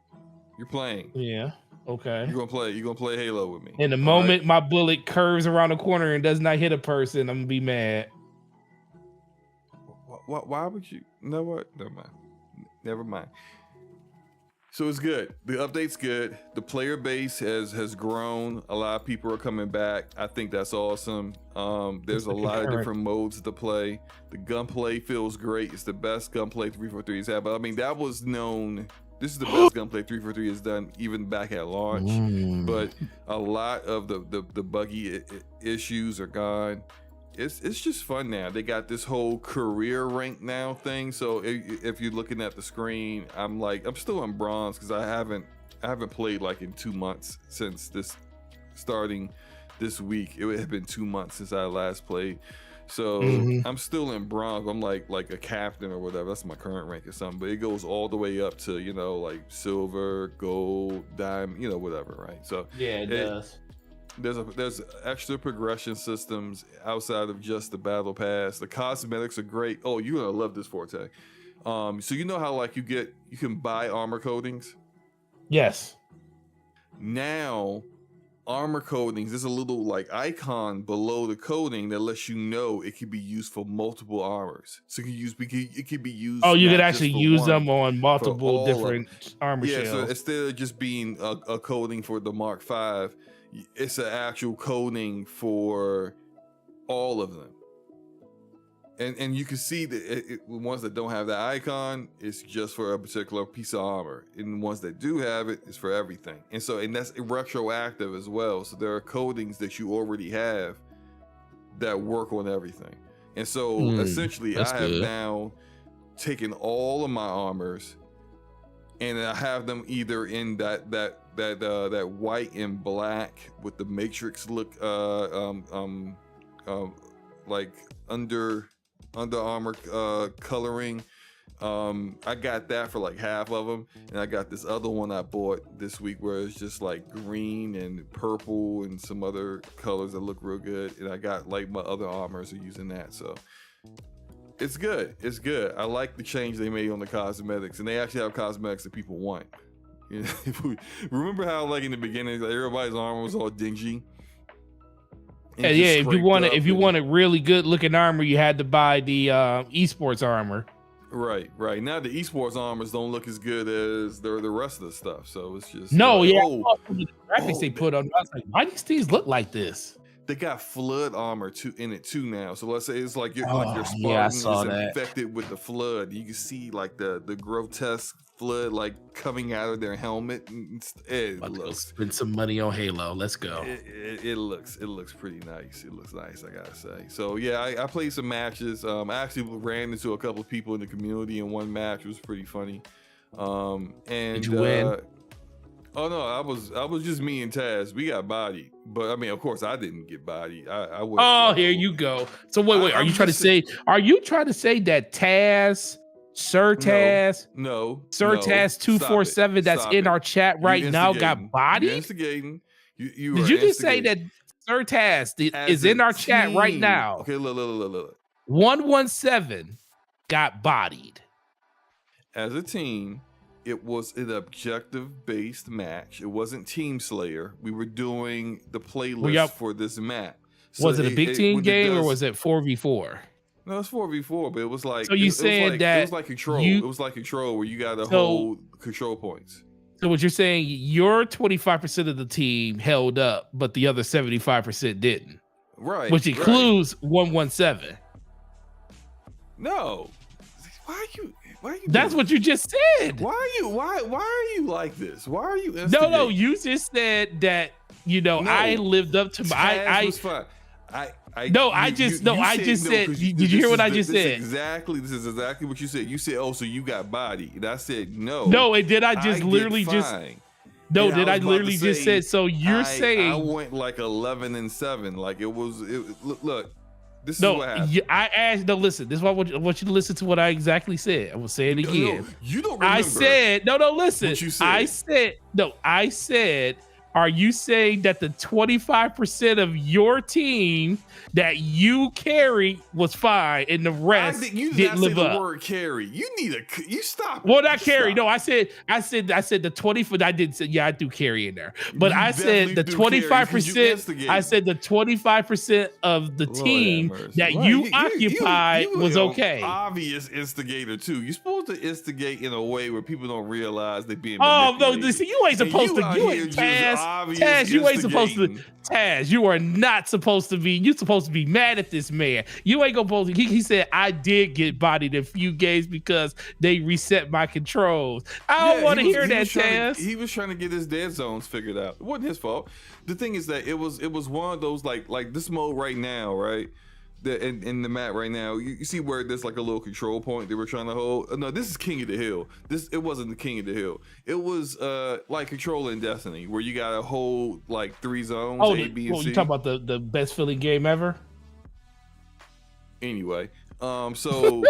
You're playing. Yeah. Okay. You're gonna play Halo with me. In the moment my bullet curves around the corner and does not hit a person, I'm gonna be mad. Why would you? You know what? Never mind. So it's good. The update's good. The player base has grown. A lot of people are coming back. I think that's awesome. There's a lot of different modes to play. The gunplay feels great. It's the best gunplay 343 has had. But I mean, that was known. This is the best gunplay 343 has done even back at launch. But a lot of the buggy issues are gone. It's just fun now. They got this whole career rank now thing. So if you're looking at the screen, I'm still in bronze because I haven't played like in 2 months since starting this week. It had been 2 months since I last played. So I'm still in bronze. I'm like a captain or whatever. That's my current rank or something. But it goes all the way up to, like silver, gold, diamond, whatever, right? So yeah, it does. There's extra progression systems outside of just the battle pass. The cosmetics are great. Oh, you're gonna love this, Forte. So you know how like you can buy armor coatings? Yes. Now, armor coatings, there's a little like icon below the coating that lets you know it could be used for multiple armors. So it could be used. Oh, you could actually use them on multiple different armor shells. So instead of just being a coating for the Mark V, it's an actual coating for all of them. And you can see that the ones that don't have that icon, it's just for a particular piece of armor. And the ones that do have it, it's for everything. And that's retroactive as well. So there are coatings that you already have that work on everything. And so essentially I have now taken all of my armors and I have them either in that white and black with the matrix look, like under armor coloring. I got that for like half of them, and I got this other one I bought this week where it's just like green and purple and some other colors that look real good. And I got like my other armors are using that, so it's good. It's good. I like the change they made on the cosmetics, and they actually have cosmetics that people want. You know, remember how like in the beginning, like, everybody's armor was all dingy. Yeah, if you wanted really good looking armor, you had to buy the esports armor. Right. Now the esports armors don't look as good as the rest of the stuff, so it's just the graphics they put on. I was like, why do these things look like this? They got flood armor in it too now. So let's say it's like your Spartan is infected with the flood. You can see like the grotesque flood like coming out of their helmet. Spend some money on Halo. Let's go. It looks pretty nice. It looks nice, I gotta say. So yeah, I played some matches. I actually ran into a couple of people in the community in one match. It was pretty funny. And did you win? Oh no, I was just me and Taz. We got bodied, but I mean, of course, I didn't get bodied. I would. Oh, here you go. So wait. Are you trying to say that Taz, Sir Taz, Sir Taz 247 that's in our chat right now got bodied? You're instigating. Did you just say that Sir Taz is in our chat right now? Okay, look. 117 got bodied. As a team, it was an objective-based match. It wasn't Team Slayer. We were doing the playlist for this map. So was it a big team game or was it 4v4? No, it's 4v4, but it was like... So you saying that... It was like control. It was like control where you got to hold control points. So what you're saying, your 25% of the team held up, but the other 75% didn't. Right. Which includes 117. No. Why are you That's what you just said. Why are you like this? Why are you instigating? No, you just said that, I lived up to my was fine. I just said did you hear what I just said? This is exactly what you said. You said, "Oh, so you got body." And I said, "No." No, and did I just literally just No, did I literally just said so you're saying I went like 11-7. Like it look. This is what happened. I asked. No, listen. This is why I want you to listen to what I exactly said. I will say it again. No, you don't remember. I said no. Listen. What you said. I said. Are you saying that the 25% of your team that you carry was fine and the rest didn't live up? The word carry. You stop. Well, not carry. No, I said the 20. I did say I do carry in there, but I said the 25%. I said the 25% of the team that you occupied was okay. Obvious instigator too. You're supposed to instigate in a way where people don't realize they're being. Oh no! You ain't supposed to. You ain't Taz, you ain't supposed to. Taz, you are not supposed to be. You're supposed to be mad at this man. You ain't supposed to. He said I did get bodied in a few games because they reset my controls. I don't want to hear that, Taz. He was trying to get his dead zones figured out. It wasn't his fault. The thing is that it was one of those like this mode right now, right? In the map right now, you see where there's like a little control point they were trying to hold. No, this is King of the Hill. It wasn't the King of the Hill. It was like Control in Destiny, where you gotta hold like 3 zones. A, B, and C. You talking about the best feeling game ever? Anyway, so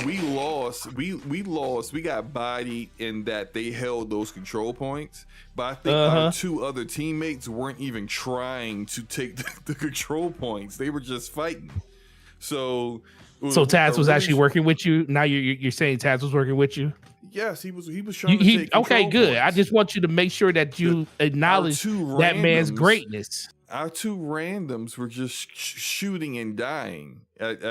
we lost. We got bodied in that they held those control points, but I think our 2 other teammates weren't even trying to take the control points. They were just fighting. So Taz was actually working with you. Now you're saying Taz was working with you? Yes, he was trying to take control okay, good. points. I just want you to make sure that you acknowledge that man's greatness. Our 2 randoms were just shooting and dying. Shout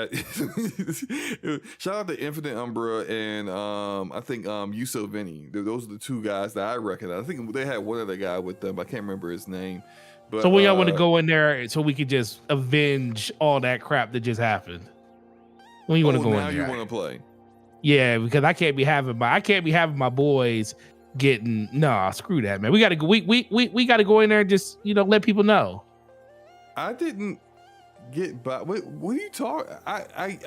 out to Infinite Umbra and I think Yuso Vinny. Those are the 2 guys that I recognize. I think they had one other guy with them. I can't remember his name. But, so when y'all want to go in there so we could just avenge all that crap that just happened? When you want to go in there? Now you want to play? Yeah, because I can't be having my boys getting screw that, man. We gotta go. We gotta go in there and just let people know. I didn't get by. What are you talking? I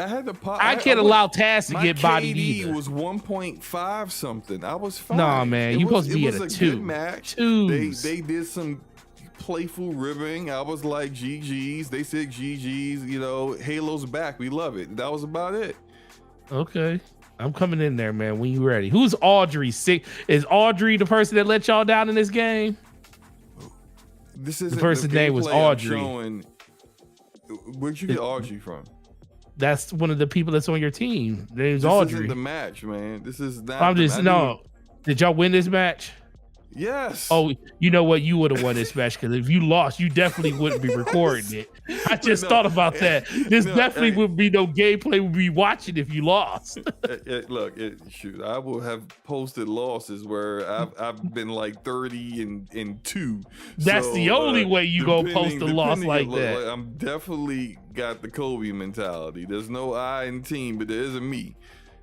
had to pop. I can't allow Taz to get bodied either. My KD was 1.5 something. I was fine. Nah, man, you supposed to be at a 2. Good match. Twos. They did some playful ribbing. I was like, GG's. They said GG's. You know, Halo's back. We love it. That was about it. Okay. I'm coming in there, man, when you ready. Who's Audrey? Is Audrey the person that let y'all down in this game? This is the person's name was Audrey. Where'd you get Audrey from? That's one of the people that's on your team. Their name's Audrey. This isn't the match, man. This is not. I'm just no. Did y'all win this match? Yes. Oh, you know what? You would have won this match because if you lost, you definitely wouldn't be recording it. I just thought about that. This definitely would be no gameplay we'd be watching if you lost. Look, shoot, I will have posted losses where I've been like 30-2. That's the only way you gonna post a loss like that. Like, I'm definitely got the Kobe mentality. There's no I in team, but there is a me.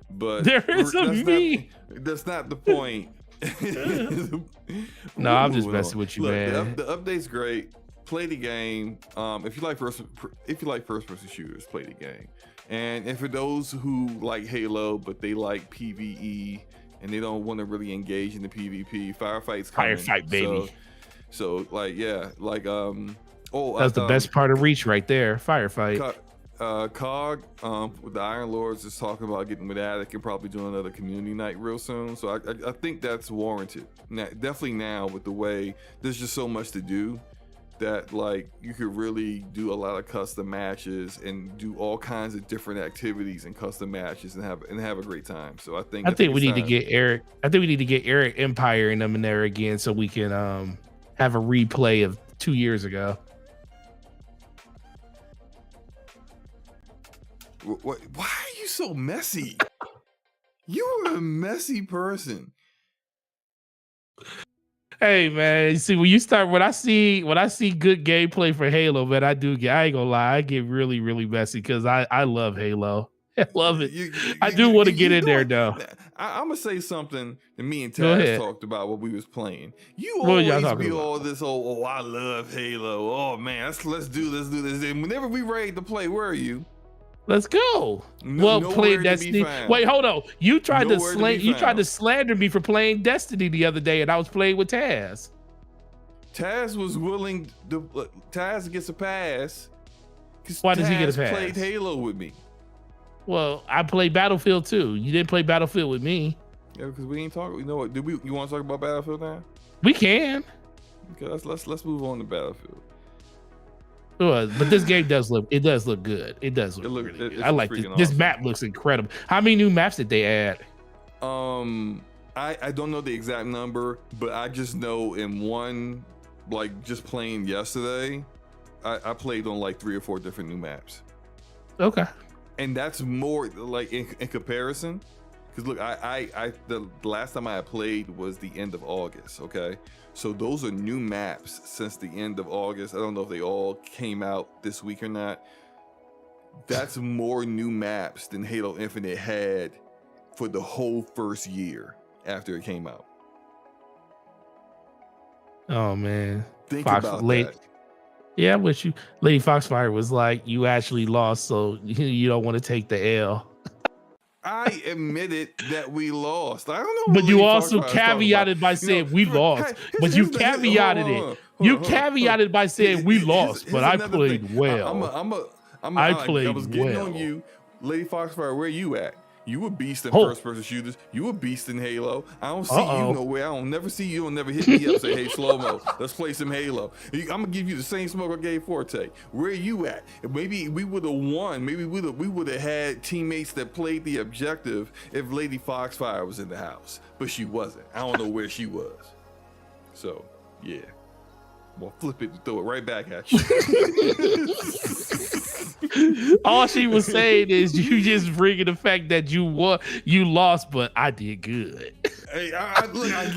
But there is a me. That's not the point. No, I'm just messing with you, man. The update's great. Play the game. If you like first person shooters, play the game. And for those who like Halo but they like PvE and they don't want to really engage in the PvP, Firefights coming. Firefight, baby. So like that's the best part of Reach right there. Firefight. Cog with the Iron Lords is talking about getting with Attic and probably doing another community night real soon. So I think that's warranted. Now, definitely now with the way there's just so much to do that like you could really do a lot of custom matches and do all kinds of different activities and custom matches and have a great time. So I think we need to get Eric. I think we need to get Eric Empire and them in there again so we can have a replay of 2 years ago. Why are you so messy? You are a messy person. Hey man, see when I see good gameplay for Halo, man, I ain't gonna lie, I get really, really messy because I love Halo. I love it. I do want to get in there though. I'm gonna say something that me and Taz talked about when we was playing. You always be all this I love Halo. Oh man, let's do this. And whenever we ready to play, where are you? Let's go. Playing Destiny. Wait, hold on. You tried to slander me for playing Destiny the other day, and I was playing with Taz. Taz was willing to. Taz gets a pass. Why does he get a pass? Played Halo with me. Well, I played Battlefield too. You didn't play Battlefield with me. Yeah, because we ain't talking. You know what? You want to talk about Battlefield now? We can. Okay, let's move on to Battlefield. But this game does look good. It does look really good. I like this. Awesome. This map looks incredible. How many new maps did they add? I don't know the exact number, but I just know in one, like just playing yesterday, I played on like 3 or 4 different new maps. Okay. And that's more like in comparison, because look, the last time I played was the end of August. Okay. So those are new maps since the end of August. I don't know if they all came out this week or not. That's more new maps than Halo Infinite had for the whole first year after it came out. Oh man. Think about that. Yeah, I'm with you. Lady Foxfire was like, you actually lost, so you don't want to take the L. I admitted that we lost. I don't know. But you also caveated by saying we lost. But you caveated it. You caveated by saying we lost, but I played well. I played well. I was getting on you. Lady Foxfire, where you at? You a beast in first-person shooters. You a beast in Halo. I don't see you nowhere. I don't never see you. Don't never hit me up and say, hey, SloMo, let's play some Halo. I'm going to give you the same smoke I gave Forte. Where you at? Maybe we would have won. Maybe we would have had teammates that played the objective if Lady Foxfire was in the house. But she wasn't. I don't know where she was. So, yeah. Well, flip it and throw it right back at you. All she was saying is you just bringing the fact that you lost, but I did good. Hey,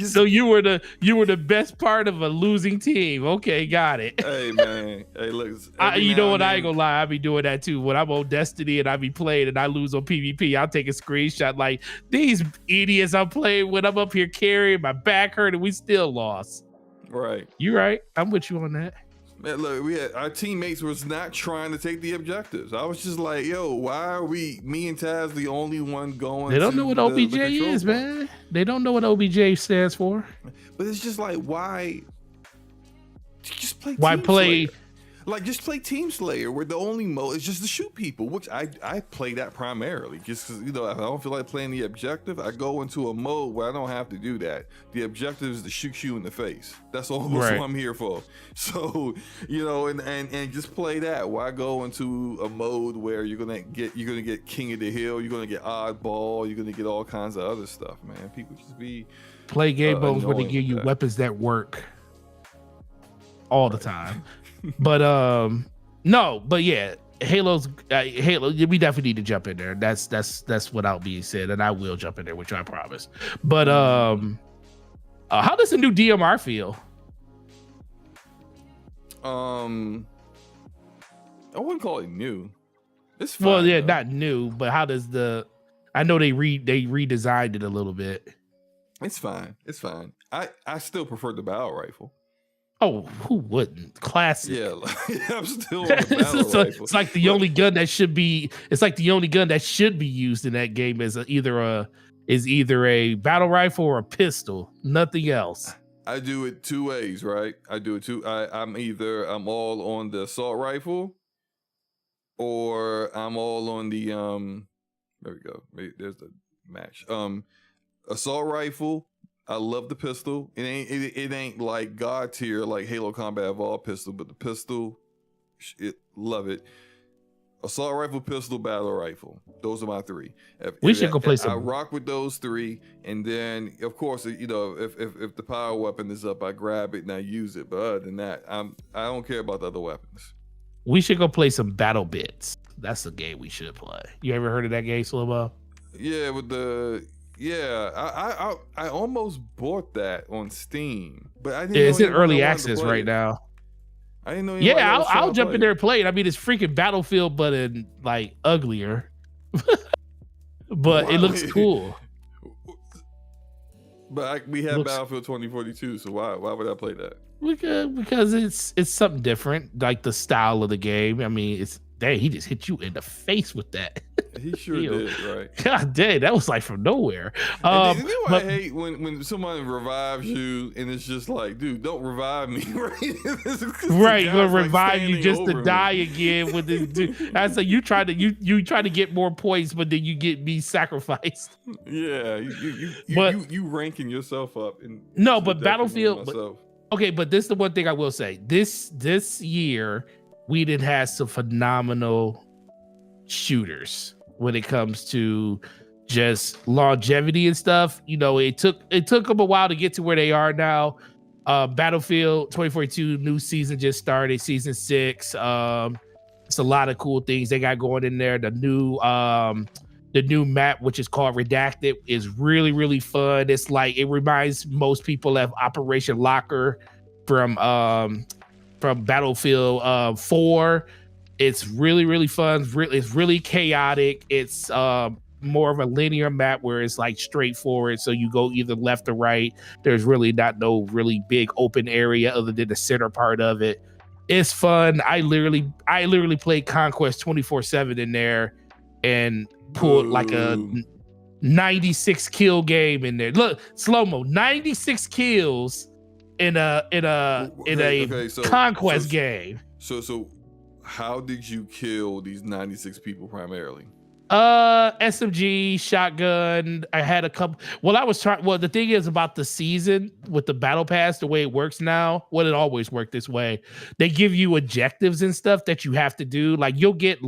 so you were the best part of a losing team. Okay, got it. Hey man, hey look. You know what? I ain't gonna lie, I be doing that too. When I'm on Destiny and I be playing and I lose on PvP, I'll take a screenshot like these idiots I'm playing when I'm up here carrying, my back hurt, and we still lost. Right. You right. I'm with you on that. Man, look, our teammates was not trying to take the objectives. I was just like, yo, why are me and Taz the only one going? They don't know what OBJ is, man. They don't know what OBJ stands for. But it's just like, why? Just play. Why play? Like, just play Team Slayer, where the only mode is just to shoot people, which I play that primarily. Just because, if I don't feel like playing the objective, I go into a mode where I don't have to do that. The objective is to shoot you in the face. That's all what I'm here for. So, and just play that. Why go into a mode where you're gonna get King of the Hill, you're gonna get Oddball, you're gonna get all kinds of other stuff, man. People just play game modes where they give you weapons that work all the time. But yeah, Halo. We definitely need to jump in there. That's without being said, and I will jump in there, which I promise. But how does the new DMR feel? I wouldn't call it new. It's fine. Well, yeah, not new, but how does I know they redesigned it a little bit. It's fine. I still prefer the battle rifle. Oh, who wouldn't? Classic. Yeah, I'm still on the battle rifle. It's like the only gun that should be. It's like the only gun that should be used in that game is either a battle rifle or a pistol. Nothing else. I do it two ways, right? I'm all on the assault rifle, or I'm all on the There we go. There's the match. Assault rifle. I love the pistol. It ain't like God tier like Halo Combat Evolved pistol, but the pistol, love it. Assault rifle, pistol, battle rifle. Those are my three. We should go play some. I rock with those three, and then of course, if the power weapon is up, I grab it and I use it. But other than that, I don't care about the other weapons. We should go play some Battle Bits. That's the game we should play. You ever heard of that game, SloMo? Yeah, with the. Yeah, I almost bought that on Steam, but I didn't. It's in early access right now. I didn't know. Yeah, I'll jump in there and play it. I mean, it's freaking Battlefield, but in like uglier. But it looks cool. But we have Battlefield 2042, so why would I play that? Because it's something different, like the style of the game. I mean, he just hit you in the face with that. He sure did, right? God dang, that was like from nowhere. You know what I hate when someone revives you and it's just like, dude, don't revive me, right? Right, gonna revive you just to die again with this dude. That's like you try to get more points, but then you get me sacrificed. Yeah, you ranking yourself up. But Battlefield. But this is the one thing I will say. This year, Whedon has some phenomenal shooters when it comes to just longevity and stuff. It took them a while to get to where they are now. Battlefield 2042 new season just started, season 6. It's a lot of cool things they got going in there. The new map, which is called Redacted, is really, really fun. It's like, it reminds most people of Operation Locker from Battlefield 4. It's really, really fun. It's really chaotic. It's more of a linear map where it's like straightforward. So you go either left or right. There's really no really big open area other than the center part of it. It's fun. I literally played Conquest 24/7 in there and pulled like a 96 kill game in there. Look, SloMo, 96 kills in a Conquest game. So how did you kill these 96 people primarily? SMG, shotgun. I had a couple. The thing is about the season with the battle pass, the way it works now, it always worked this way. They give you objectives and stuff that you have to do. Like you'll get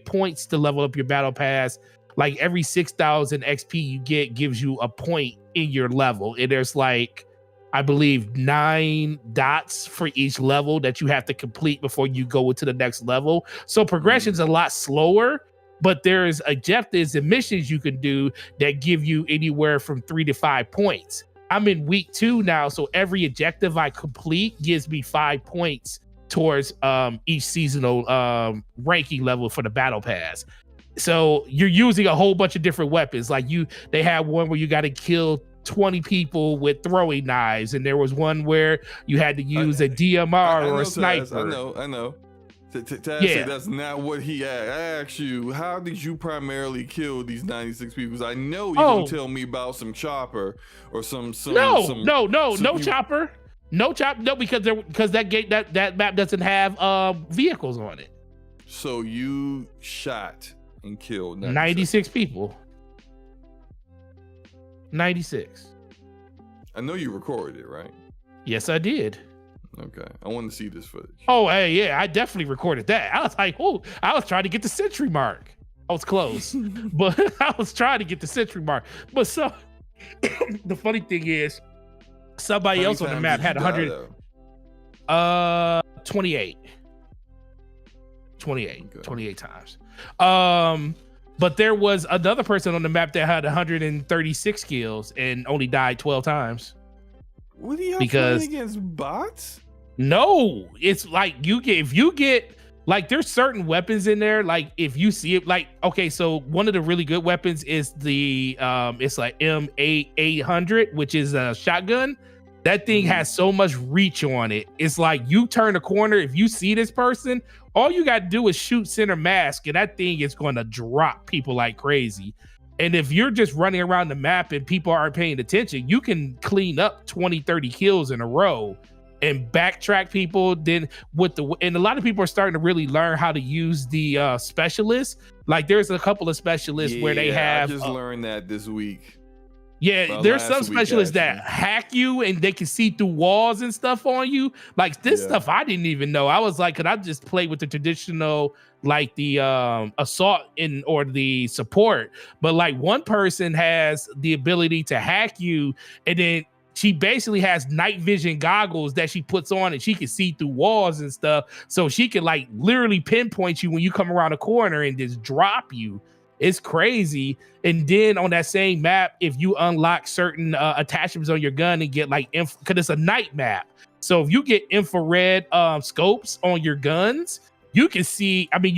points to level up your battle pass. Like every 6,000 XP you get gives you a point in your level. And there's like, I believe 9 dots for each level that you have to complete before you go into the next level. So progression's a lot slower, but there's objectives and missions you can do that give you anywhere from 3 to 5 points. I'm in week 2 now, so every objective I complete gives me 5 points towards each seasonal ranking level for the battle pass. So you're using a whole bunch of different weapons. Like they have one where you got to kill 20 people with throwing knives, and there was one where you had to use a DMR or a sniper. I know. Taz, that's not what he asked. I asked you, how did you primarily kill these 96 people? Because I know you're gonna tell me about some chopper or some no chopper. No, because that map doesn't have vehicles on it. So you shot and killed 96 people. 96. I know you recorded it, right? Yes, I did. Okay, I want to see this footage. Oh, hey, yeah, I definitely recorded that. I was like, oh, I was trying to get the century mark. I was close, but I was trying to get the century mark. But so the funny thing is, somebody else on the map had 100. 28. 28 times. But there was another person on the map that had 136 kills and only died 12 times. What are you playing against bots? No, it's like if you get like there's certain weapons in there. Like if you see it, like okay, so one of the really good weapons is the it's like M800, which is a shotgun. That thing has so much reach on it. It's like you turn a corner, if you see this person, all you got to do is shoot center mask, and that thing is going to drop people like crazy. And if you're just running around the map and people aren't paying attention, you can clean up 20, 30 kills in a row and backtrack people. Then and a lot of people are starting to really learn how to use the specialists. Like there's a couple of specialists where they have. I just learned that this week. Yeah, there's some specialists that hack you and they can see through walls and stuff on you. Like this stuff I didn't even know. I was like, could I just play with the traditional, like the assault or the support? But like one person has the ability to hack you, and then she basically has night vision goggles that she puts on and she can see through walls and stuff. So she can like literally pinpoint you when you come around a corner and just drop you. It's crazy. And then on that same map, if you unlock certain attachments on your gun and get like, because it's a night map. So if you get infrared scopes on your guns, you can see, I mean,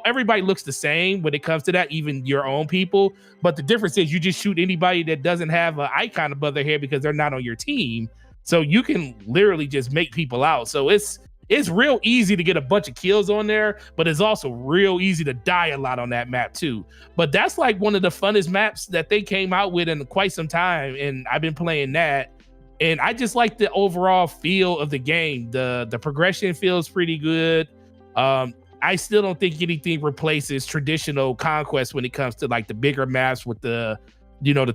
everybody looks the same when it comes to that, even your own people. But the difference is you just shoot anybody that doesn't have an icon above their head because they're not on your team. So you can literally just make people out. So it's real easy to get a bunch of kills on there, but it's also real easy to die a lot on that map too. But that's like one of the funnest maps that they came out with in quite some time. And I've been playing that. And I just like the overall feel of the game. The progression feels pretty good. I still don't think anything replaces traditional Conquest when it comes to like the bigger maps with the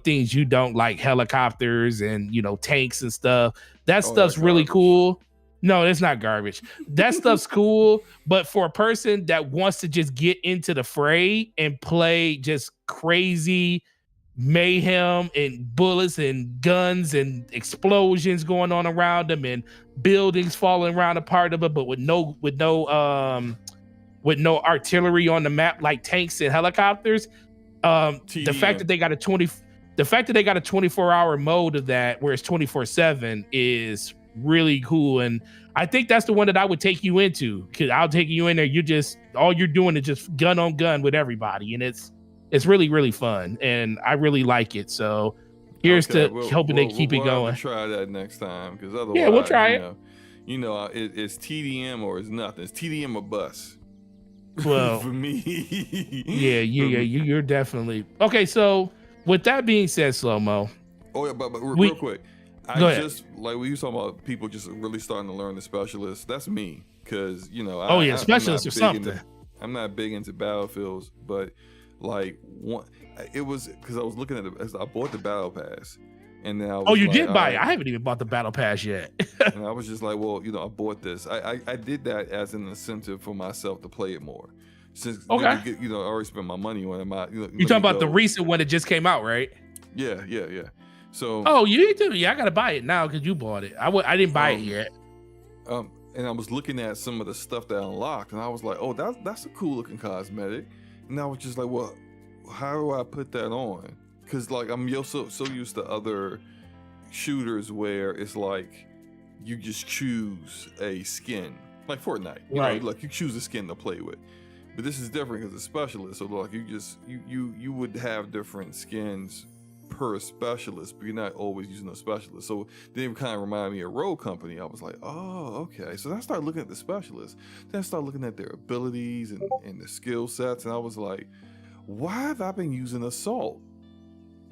things you don't like, helicopters and, tanks and stuff. That stuff's really cool. No, it's not garbage. That stuff's cool, but for a person that wants to just get into the fray and play just crazy mayhem and bullets and guns and explosions going on around them and buildings falling around a part of it, but with no artillery on the map like tanks and helicopters. The fact that they got a 24-hour mode of that where it's 24/7 is really cool. And I think that's the one that I would take you into, because I'll take you in there. All you're doing is just gun on gun with everybody, and it's really, really fun, and I really like it. So here's hoping they keep it going. We'll try that next time, because otherwise, we'll try it. It's TDM or it's nothing. It's TDM or bust. Well, for me, you're definitely okay. So with that being said, SloMo. Oh yeah, but real quick. Go ahead. Just like when you talking about people just really starting to learn the specialists, that's me, because specialists or something. I'm not big into battlefields, but like it was because I was looking at it. I bought the battle pass, and then you did buy it? I haven't even bought the battle pass yet. And I was just like, well, I bought this. I did that as an incentive for myself to play it more. Since I already spent my money on it. You talking about the recent one that just came out, right? Yeah. So you need to. Yeah, I gotta buy it now because you bought it. I didn't buy it yet. And I was looking at some of the stuff that I unlocked, and I was like, oh, that's a cool looking cosmetic. And I was just like, well, how do I put that on? Because like I'm so used to other shooters where it's like you just choose a skin, like Fortnite. You know, like you choose a skin to play with. But this is different because it's specialist. So like you would have different skins per specialist, but you're not always using a specialist. So then it kind of reminded me of Rogue Company. I was like, oh, okay. So then I started looking at the specialists. Then I started looking at their abilities and the skill sets, and I was like, why have I been using Assault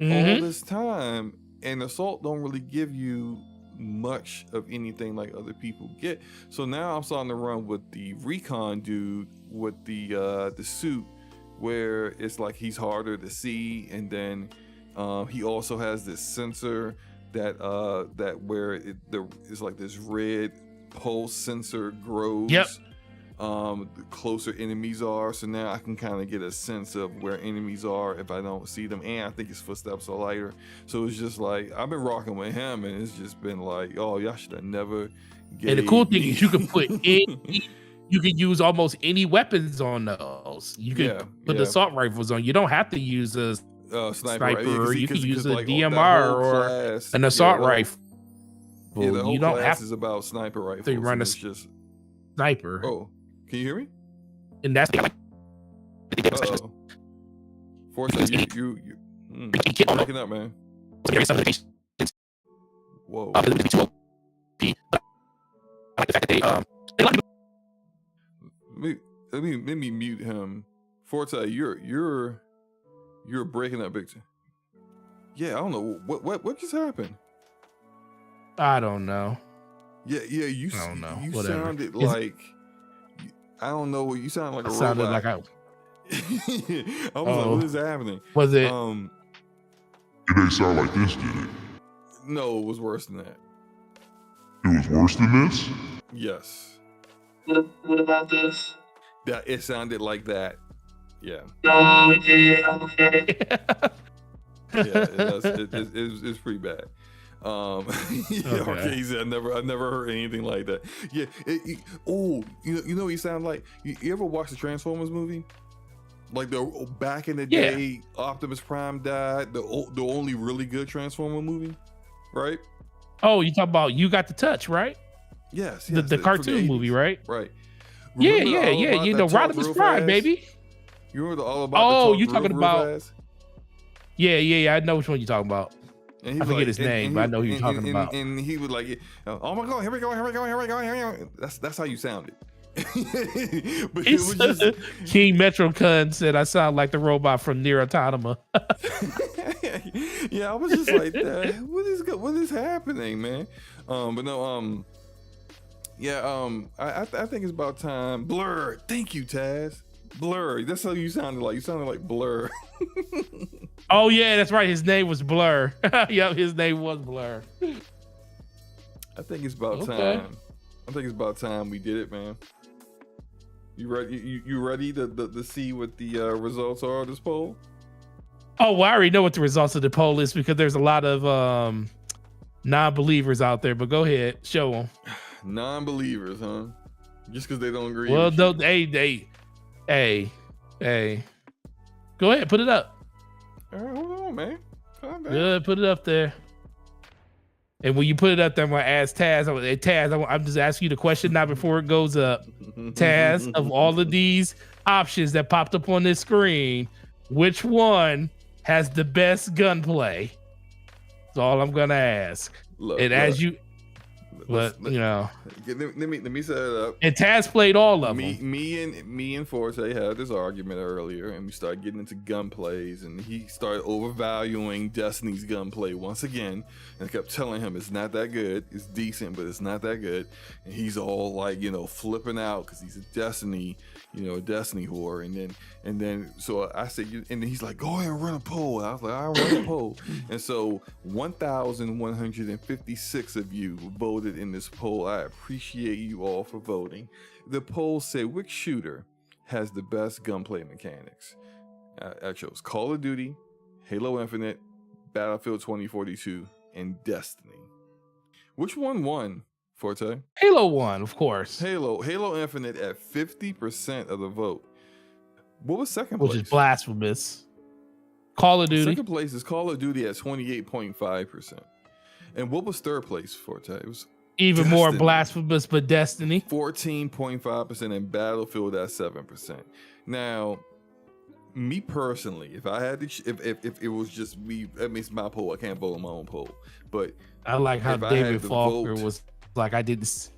all this time? And Assault don't really give you much of anything like other people get. So now I'm starting to run with the Recon dude with the suit, where it's like he's harder to see, and then he also has this sensor that where it's like this red pulse sensor grows. Yep. The closer enemies are, so now I can kind of get a sense of where enemies are if I don't see them, and I think his footsteps are lighter. So it's just like I've been rocking with him, and it's just been like, oh, y'all should have never. And the cool thing is you can put you can use almost any weapons on those. You can put the assault rifles on. You don't have to use a sniper. You can use a like, DMR or an assault rifle. Yeah, the whole you don't class have is about sniper rifles. to run a just sniper. Oh, can you hear me? And that's Forte, you breaking up, man. Whoa. I like the fact that they Let me mute him. Forte, you're breaking up big time. Yeah, I don't know what just happened. I don't know. Yeah, you. I don't know. You Whatever. sounded like I don't know. You sound like a robot. Sounded like I was like, what is happening? Was it? It didn't sound like this, did it? No, it was worse than that. It was worse than this? Yes. What about this? That it sounded like that. Yeah. Oh, yeah, okay. Yeah, it's pretty bad. Okay. He said, I never heard anything like that. Yeah. You know what he sound like? You ever watch the Transformers movie? Like the back in the day, Optimus Prime died. The only really good Transformer movie, right? Oh, you talk about You Got the Touch, right? Yes. The cartoon movie, right? Right. Yeah. You know, Optimus Prime, baby. You remember the All About? Oh, you talking about? Yeah. I know which one you're talking about. I forget his name, but I know who you're talking about. And he was like, "Oh my God, here we go." That's how you sounded. But it was just King Metrocun said I sound like the robot from Nier Automata. Yeah, I was just like, what is happening, man? But no, I think it's about time. Blur, thank you, Taz. Blur, that's how you sounded like. You sounded like Blur. Oh yeah, that's right. His name was Blur. Yep, his name was Blur. I think it's about time. I think it's about time we did it, man. You ready? You ready to see what the results are of this poll? Oh, well, I already know what the results of the poll is because there's a lot of non-believers out there. But go ahead, show them. Non-believers, huh? Just because they don't agree. Well, hey. Go ahead, put it up. All right, hold on, man. Calm down. Good, put it up there. And when you put it up there, I'm gonna ask Taz. I'm just asking you the question now before it goes up. Taz, of all of these options that popped up on this screen, which one has the best gunplay? That's all I'm gonna ask. Let me set it up. And Taz played all of them. Me and Forte had this argument earlier, and we started getting into gunplays, and he started overvaluing Destiny's gunplay once again. And I kept telling him it's not that good. It's decent, but it's not that good. And he's all like, flipping out because he's a Destiny whore. And then so I said, and then he's like, go ahead and run a poll. And I was like, I'll run a poll. And so 1,156 of you voted in this poll. I appreciate you all for voting. The poll said, which shooter has the best gunplay mechanics? I chose Call of Duty, Halo Infinite, Battlefield 2042, and Destiny. Which one won, Forte? Halo won, of course. Halo Infinite at 50% of the vote. What was second place? Which is blasphemous. Call of Duty. Second place is Call of Duty at 28.5%. And what was third place, Forte? It was even Destiny. More blasphemous, but Destiny. 14.5% and Battlefield at 7%. Now, me personally, if I had to, if it was just me, that makes my poll. I can't vote on my own poll, but I like how if I David had to Faulkner vote- was like, I didn't.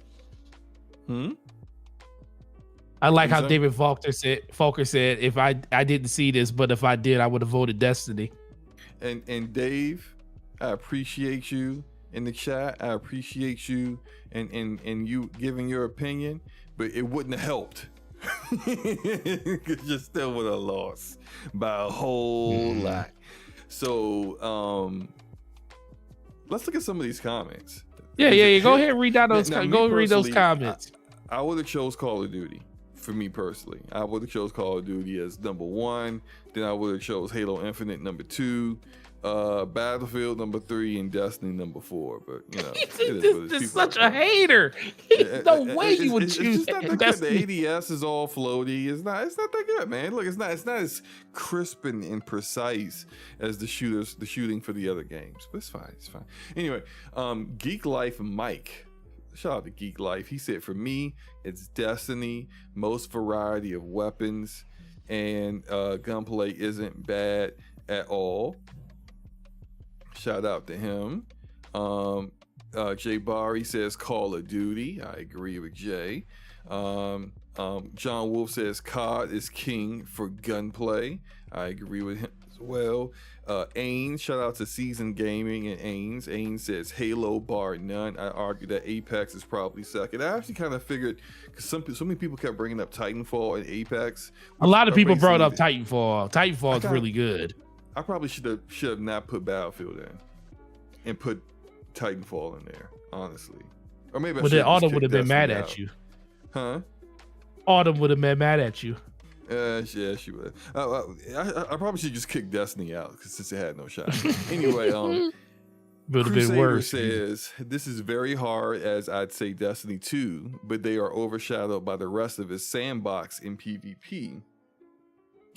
I like What'd you how say? David Faulkner said, if I didn't see this, but if I did, I would have voted Destiny. And Dave, I appreciate you in the chat. I appreciate you and you giving your opinion, but it wouldn't have helped. You still would have lost by a whole lot. So let's look at some of these comments. Yeah. Go ahead and read out those. Now, me Go read those personally, comments. I would have chose Call of Duty. For me personally, I would have chose Call of Duty as number 1. Then I would have chose Halo Infinite number 2, Battlefield number 3, and Destiny number 4. But you know, This is such a hater. No way you would choose it's just not that good. Destiny. The ADS is all floaty. It's not that good, man. Look, it's not as crisp and precise as the shooting for the other games. But it's fine. Anyway, Geek Life Mike. Shout out to Geek Life. He said, for me, it's Destiny, most variety of weapons, and gunplay isn't bad at all. Shout out to him. Jay Barry says Call of Duty. I agree with Jay. John Wolf says COD is king for gunplay. I agree with him as well. Ains, shout out to Season Gaming and Ains. Ains says Halo bar none. I argue that Apex is probably second. I actually kind of figured, because so many people kept bringing up Titanfall and Apex. A lot of people brought up Titanfall. Titanfall is really good. I probably should have not put Battlefield in and put Titanfall in there, honestly. Or maybe But then Autumn would have been mad at you. Huh? Autumn would have been mad at you. Yeah, she would. I probably should just kick Destiny out since it had no shot. Anyway, Would have been Crusader worse. says this is very hard, as I'd say Destiny 2, but they are overshadowed by the rest of its sandbox in PvP.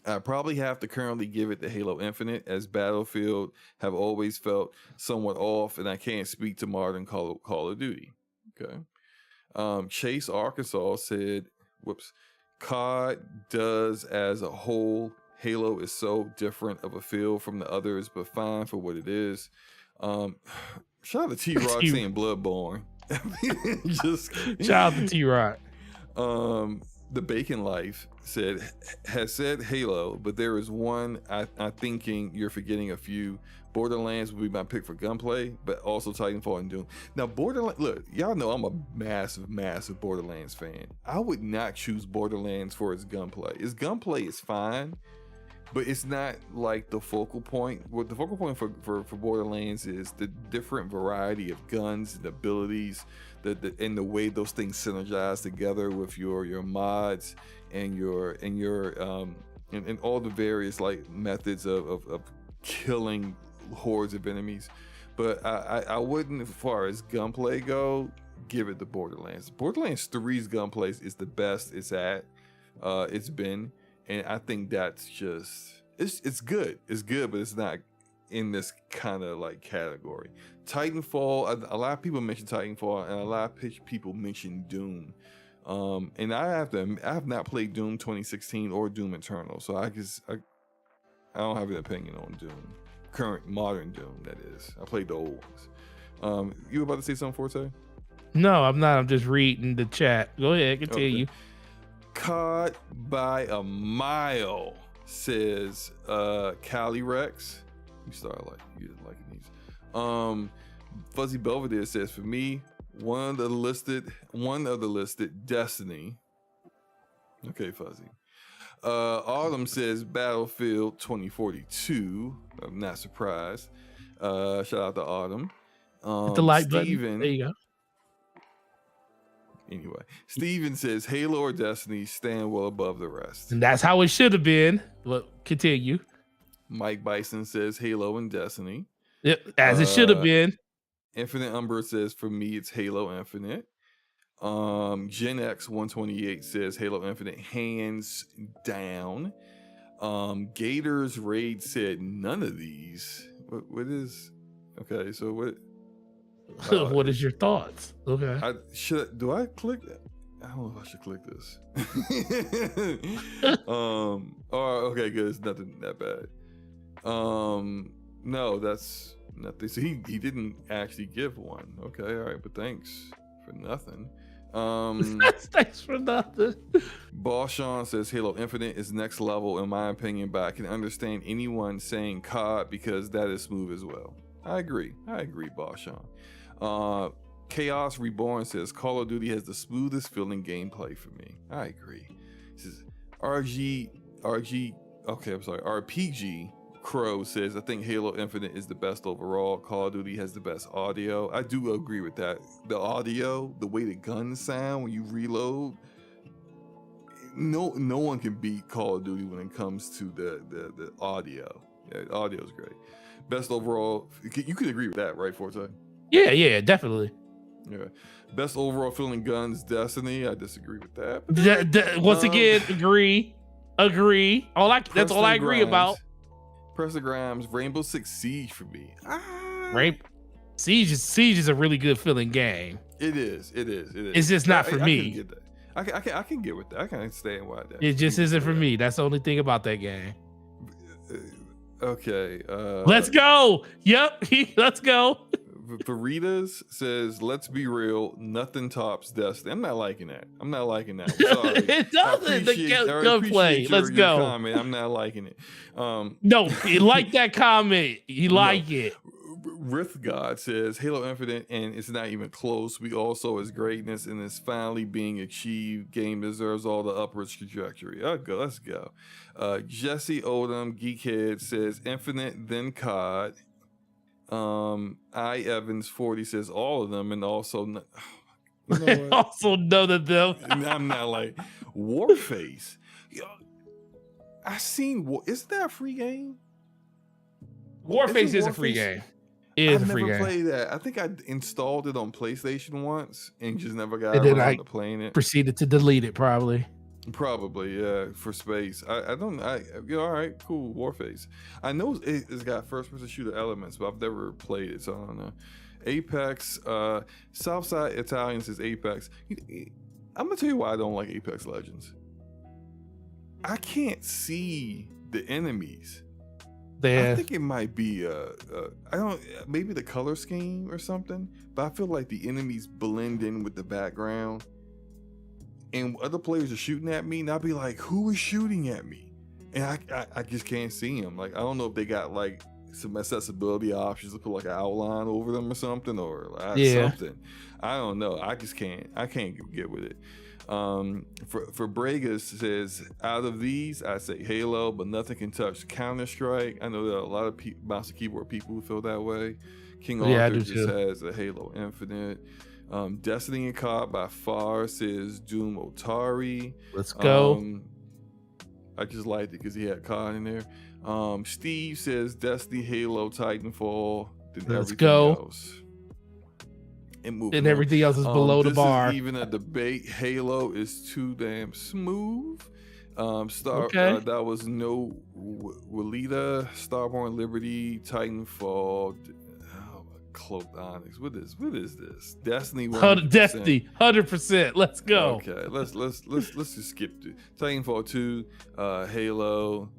I probably have to currently give it to Halo Infinite, as Battlefield have always felt somewhat off, and I can't speak to modern Call of Duty. Okay. Chase Arkansas said, COD does as a whole. Halo is so different of a feel from the others, but fine for what it is. Shout out to T-Rock saying Bloodborne. Just shout out to T-Rock. The Bacon Life has said Halo, but there is one I'm thinking you're forgetting a few. Borderlands would be my pick for gunplay, but also Titanfall and Doom. Now, Borderlands, look, y'all know I'm a massive Borderlands fan. I would not choose Borderlands for its gunplay. Its gunplay is fine, but it's not like the focal point. What the focal point for Borderlands is the different variety of guns and abilities, and the way those things synergize together with your mods and all the various like methods of killing hordes of enemies. But I wouldn't, as far as gunplay go, give it to Borderlands. Borderlands 3's gunplay is the best it's been, and I think that's just it's good, but it's not in this kind of like category. Titanfall, a lot of people mention Titanfall, and a lot of people mention Doom. And I have not played Doom 2016 or Doom Eternal, so I don't have an opinion on Doom. Current modern Doom, that is. I played the old ones. You were about to say something, Forte? No, I'm not. I'm just reading the chat. Go ahead, continue. Okay. COD by a mile, says Cali Rex. You started liking these. Fuzzy Belvedere says, for me, one of the listed Destiny. Okay, Fuzzy. Autumn says Battlefield 2042. I'm not surprised. Shout out to Autumn. Hit the like button. There you go. Anyway, Steven says Halo or Destiny stand well above the rest. And that's how it should have been. Well, continue. Mike Bison says Halo and Destiny. Yep, as it should have been. Infinite Umber says, for me, it's Halo Infinite. Gen X 128 says Halo Infinite hands down. Gators Raid said none of these. What is okay? So what? What is your thoughts? Okay. Do I click? I don't know if I should click this. Okay, good. It's nothing that bad. No, that's nothing. So he didn't actually give one. Okay, all right, but thanks for nothing. Thanks for nothing. Sean says Halo Infinite is next level in my opinion, but I can understand anyone saying COD because that is smooth as well. I agree, Sean. Chaos Reborn says Call of Duty has the smoothest feeling gameplay for me. I agree. This is RPG Crow says I think Halo Infinite is the best overall. Call of Duty has the best audio. I do agree with that. The audio, the way the guns sound when you reload, no one can beat Call of Duty when it comes to the audio. Yeah, the audio is great. Best overall. You could agree with that, right, Forte? Yeah, definitely. Yeah. Best overall feeling guns, Destiny. I disagree with that. Once again, agree. That's all I agree about. Preston Grimes, Rainbow Six Siege for me. Siege is a really good feeling game. It is. It's just not for me. I can get that. I can get with that. I can understand why that. It just isn't for me. That's the only thing about that game. Okay. Let's go. Yep. Let's go. Veritas says, let's be real, nothing tops Destiny. I'm not liking that. I'm sorry. It doesn't. The gunplay. Let's go. Comment. I'm not liking it. No, he like that comment. He like it. Rith God says Halo Infinite, and it's not even close. We all saw its greatness, and it's finally being achieved. Game deserves all the upward trajectory. Let's go. Jesse Odom, Geekhead says Infinite, then COD. Evans 40 says all of them, and also also none of them. I'm not like Warface. I seen. Isn't that a free game? Warface is a free game. I've never played that. I think I installed it on PlayStation once and just never got around to playing it. Proceeded to delete it, probably. Probably, yeah, for space. I don't. All right, cool. Warface. I know it's got first-person shooter elements, but I've never played it, so I don't know. Apex. Southside Italian says Apex. I'm gonna tell you why I don't like Apex Legends. I can't see the enemies. I think it might be maybe the color scheme or something, but I feel like the enemies blend in with the background, and other players are shooting at me, and I'll be like, who is shooting at me? And I just can't see them. Like, I don't know if they got like some accessibility options to put like an outline over them or something, or something. I don't know. I can't get with it. For Bregas says, out of these, I say Halo, but nothing can touch Counter-Strike. I know there are a lot of mouse and keyboard people who feel that way. King Arthur just has a Halo Infinite. Destiny and COD by far says Doom Otari. Let's go. I just liked it because he had COD in there. Steve says Destiny, Halo, Titanfall, then everything else. And everything else is below the bar. Is even a debate. Halo is too damn smooth. That was no Walita, Starborn Liberty, Titanfall. Cloaked Onyx. What is this? Destiny 100%. Destiny 100%. Let's go. Okay, let's just skip to Titanfall 2, Halo.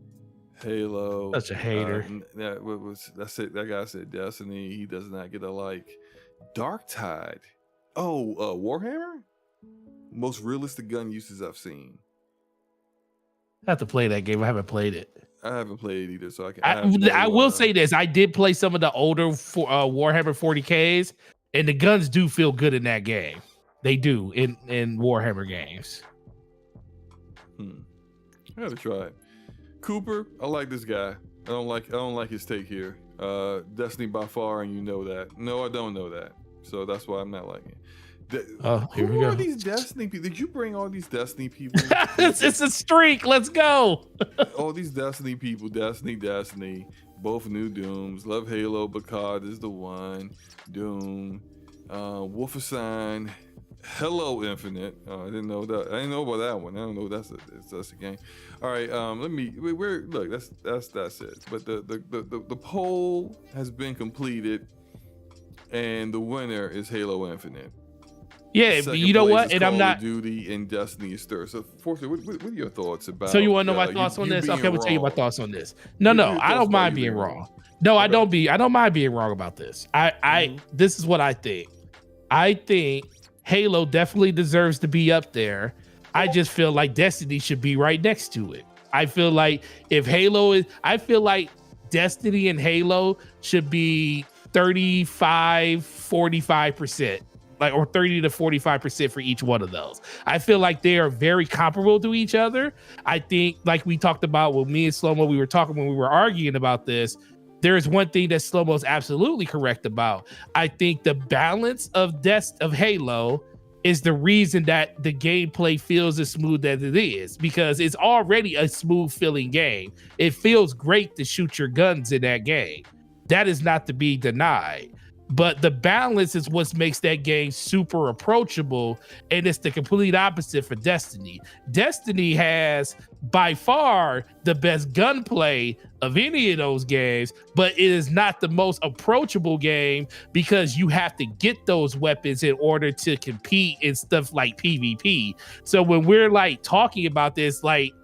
Such a hater. That guy said Destiny. He does not get a like. Dark Tide. Warhammer? Most realistic gun uses I've seen. I have to play that game. I haven't played it. I haven't played it either, so I will say this. I did play some of the older Warhammer 40Ks, and the guns do feel good in that game. They do in Warhammer games. I gotta try it. Cooper, I like this guy. I don't like his take here. Destiny by far, and you know that. No, I don't know that. So that's why I'm not liking it. Who are these Destiny people? Did you bring all these Destiny people? It's a streak. Let's go. All these Destiny people, Destiny. Both new Dooms. Love Halo, but COD is the one. Doom. Wolfenstein. Hello Infinite. I didn't know that. I didn't know about that one. I don't know. That's a game. All right. Look. That's it. But the poll has been completed, and the winner is Halo Infinite. Yeah, Second you know place what? is And Call I'm not. of Duty and Destiny is third. So, Forte, what are your thoughts about? So you want to know my thoughts on this? Okay, I'm gonna tell you my thoughts on this. No, I don't mind being wrong. No, I don't mind being wrong about this. This is what I think. I think Halo definitely deserves to be up there. I just feel like Destiny should be right next to it. I feel like if Halo is, I feel like Destiny and Halo should be 35, 45%, like, or 30 to 45% for each one of those. I feel like they are very comparable to each other. I think, like we talked about with me and SloMo, we were talking when we were arguing about this. There is one thing that SloMo is absolutely correct about. I think the balance of Halo is the reason that the gameplay feels as smooth as it is, because it's already a smooth feeling game. It feels great to shoot your guns in that game. That is not to be denied. But the balance is what makes that game super approachable, and it's the complete opposite for Destiny. Destiny has by far the best gunplay of any of those games, but it is not the most approachable game because you have to get those weapons in order to compete in stuff like PvP. So when we're like talking about this, like,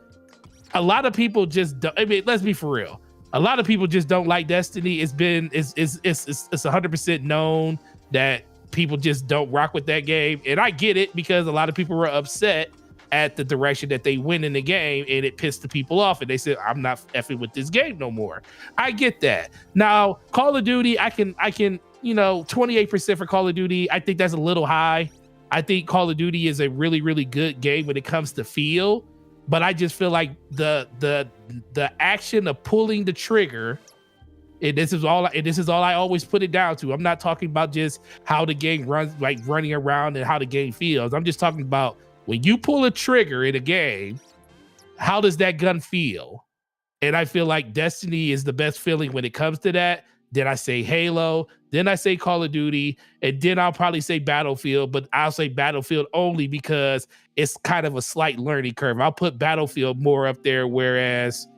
a lot of people just don't, I mean, let's be for real. A lot of people just don't like Destiny. It's 100% known that people just don't rock with that game. And I get it, because a lot of people were upset at the direction that they went in the game, and it pissed the people off. And they said, I'm not effing with this game no more. I get that. Now, Call of Duty, I can, 28% for Call of Duty. I think that's a little high. I think Call of Duty is a really, really good game when it comes to feel. But I just feel like the action of pulling the trigger, and this is all I always put it down to. I'm not talking about just how the game runs, like running around, and how the game feels. I'm just talking about when you pull a trigger in a game, how does that gun feel? And I feel like Destiny is the best feeling when it comes to that. Then I say Halo, then I say Call of Duty, and then I'll probably say Battlefield, but I'll say Battlefield only because it's kind of a slight learning curve. I'll put Battlefield more up there, whereas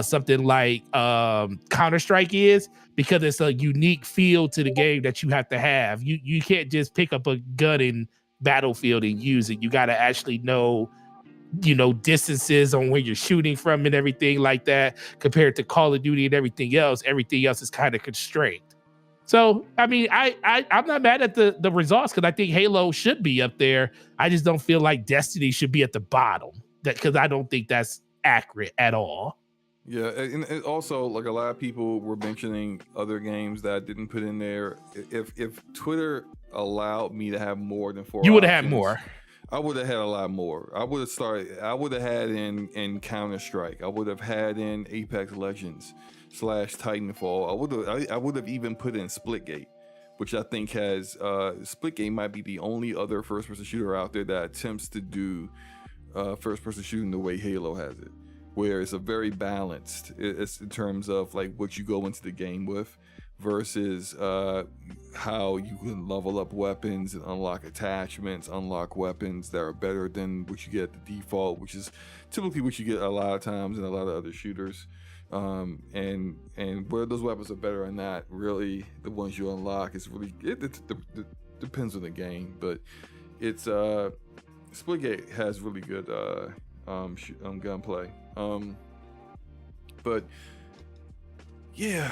something like Counter-Strike is, because it's a unique feel to the game that you have to have. You can't just pick up a gun in Battlefield and use it. You got to actually know distances on where you're shooting from and everything like that, compared to Call of Duty and everything else is kind of constrained. So, I mean, I'm not mad at the results, because I think Halo should be up there. I just don't feel like Destiny should be at the bottom, because I don't think that's accurate at all. Yeah, and also, like, a lot of people were mentioning other games that I didn't put in there. If Twitter allowed me to have more than 4 you would have options, had more. I would have had a lot more. I would have had in Counter-Strike. I would have had in Apex Legends / Titanfall. I would have even put in Splitgate, which I think has Splitgate might be the only other first-person shooter out there that attempts to do first-person shooting the way Halo has it, where it's a very balanced. It's in terms of like what you go into the game with versus how you can level up weapons and unlock attachments, unlock weapons that are better than what you get at the default, which is typically what you get a lot of times in a lot of other shooters. And where those weapons are better or not, really the ones you unlock is really it depends on the game, but it's Splitgate has really good gunplay. But yeah,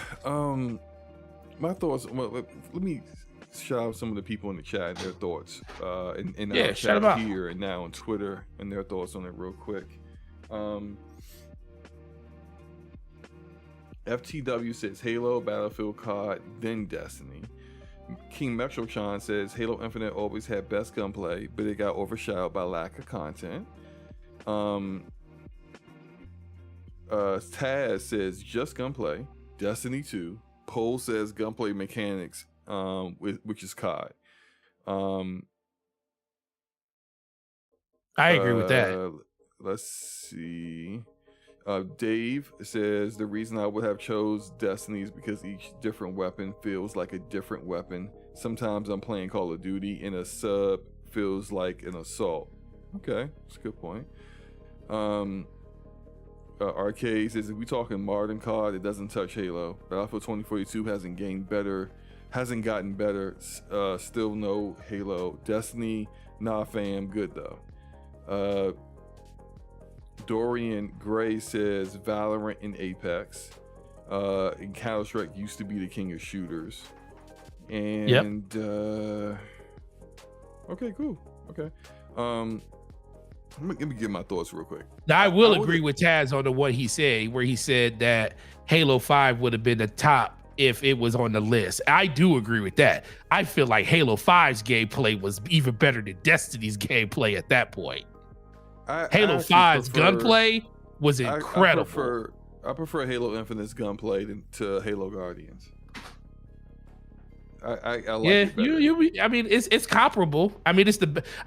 my thoughts. Well, let me shout out some of the people in the chat and their thoughts. In our chat here and now on Twitter, and their thoughts on it real quick. FTW says Halo, Battlefield, COD, then Destiny. King Metrotron says Halo Infinite always had best gunplay, but it got overshadowed by lack of content. Taz says just gunplay. Destiny 2. Poll says gunplay mechanics, which is COD. I agree with that. Let's see. Dave says the reason I would have chose Destiny is because each different weapon feels like a different weapon. Sometimes I'm playing Call of Duty and a sub feels like an assault. Okay, that's a good point. Arcade says if we talking modern COD, it doesn't touch Halo. Battlefield 2042 hasn't gained better hasn't gotten better. Still no Halo. Destiny, nah fam, good though. Dorian Gray says Valorant and Apex. And Counter-Strike used to be the king of shooters. And okay, cool. Okay. Let me get my thoughts real quick. Now, I will agree with Taz on the what he said, where he said that Halo 5 would have been the top if it was on the list. I do agree with that. I feel like Halo 5's gameplay was even better than Destiny's gameplay at that point. Halo 5's gunplay was incredible. I prefer Halo Infinite's gunplay to Halo Guardians. I like it better. I mean, it's comparable. I mean,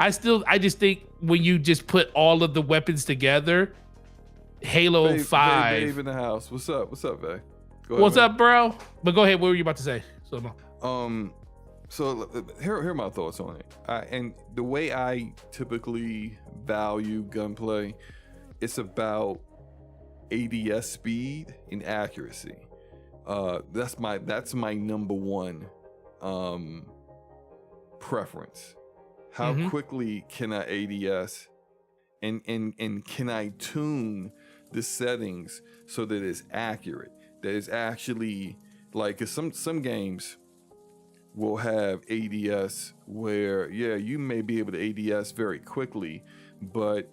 I just think when you just put all of the weapons together, Halo 5. Dave in the house. What's up? What's up, Vay? What's up, bro? But go ahead. What were you about to say? So here are my thoughts on it. And the way I typically value gunplay, it's about ADS speed and accuracy. That's my number one preference. How quickly can I ADS and can I tune the settings so that it's accurate, that it's actually like, 'cause some games will have ADS where you may be able to ADS very quickly, but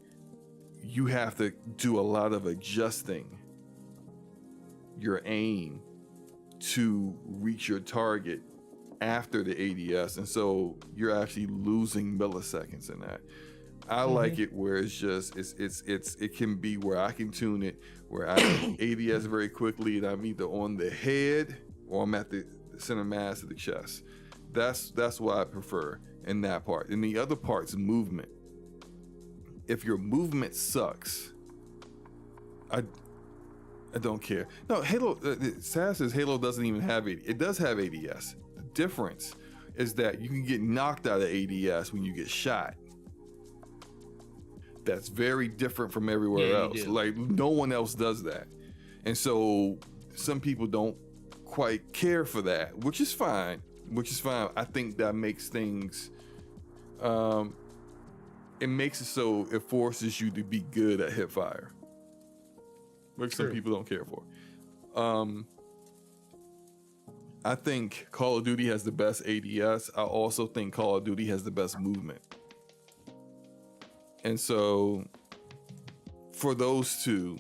you have to do a lot of adjusting your aim to reach your target after the ADS, and so you're actually losing milliseconds in that. I like it where it's just it can be where I can tune it where I can ADS very quickly, and I'm either on the head or I'm at the center mass of the chest. That's what I prefer in that part. And the other part's movement. If your movement sucks, I don't care. No, Halo. Sass says Halo doesn't even have it. It does have ADS. The difference is that you can get knocked out of ADS when you get shot. That's very different from everywhere else. Like, no one else does that, and so some people don't quite care for that, which is fine. I think that makes things. It makes it so it forces you to be good at hip fire, which some people don't care for. I think Call of Duty has the best ADS. I also think Call of Duty has the best movement. And so for those two,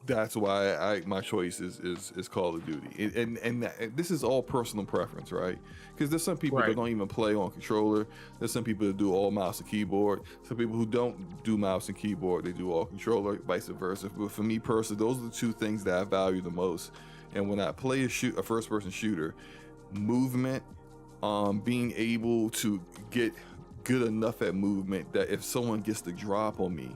that's why my choice is Call of Duty. And this is all personal preference, right? Because there's some people that don't even play on controller. There's some people that do all mouse and keyboard. Some people who don't do mouse and keyboard, they do all controller, vice versa. But for me personally, those are the two things that I value the most. And when I play a first-person shooter, movement, being able to get good enough at movement that if someone gets the drop on me,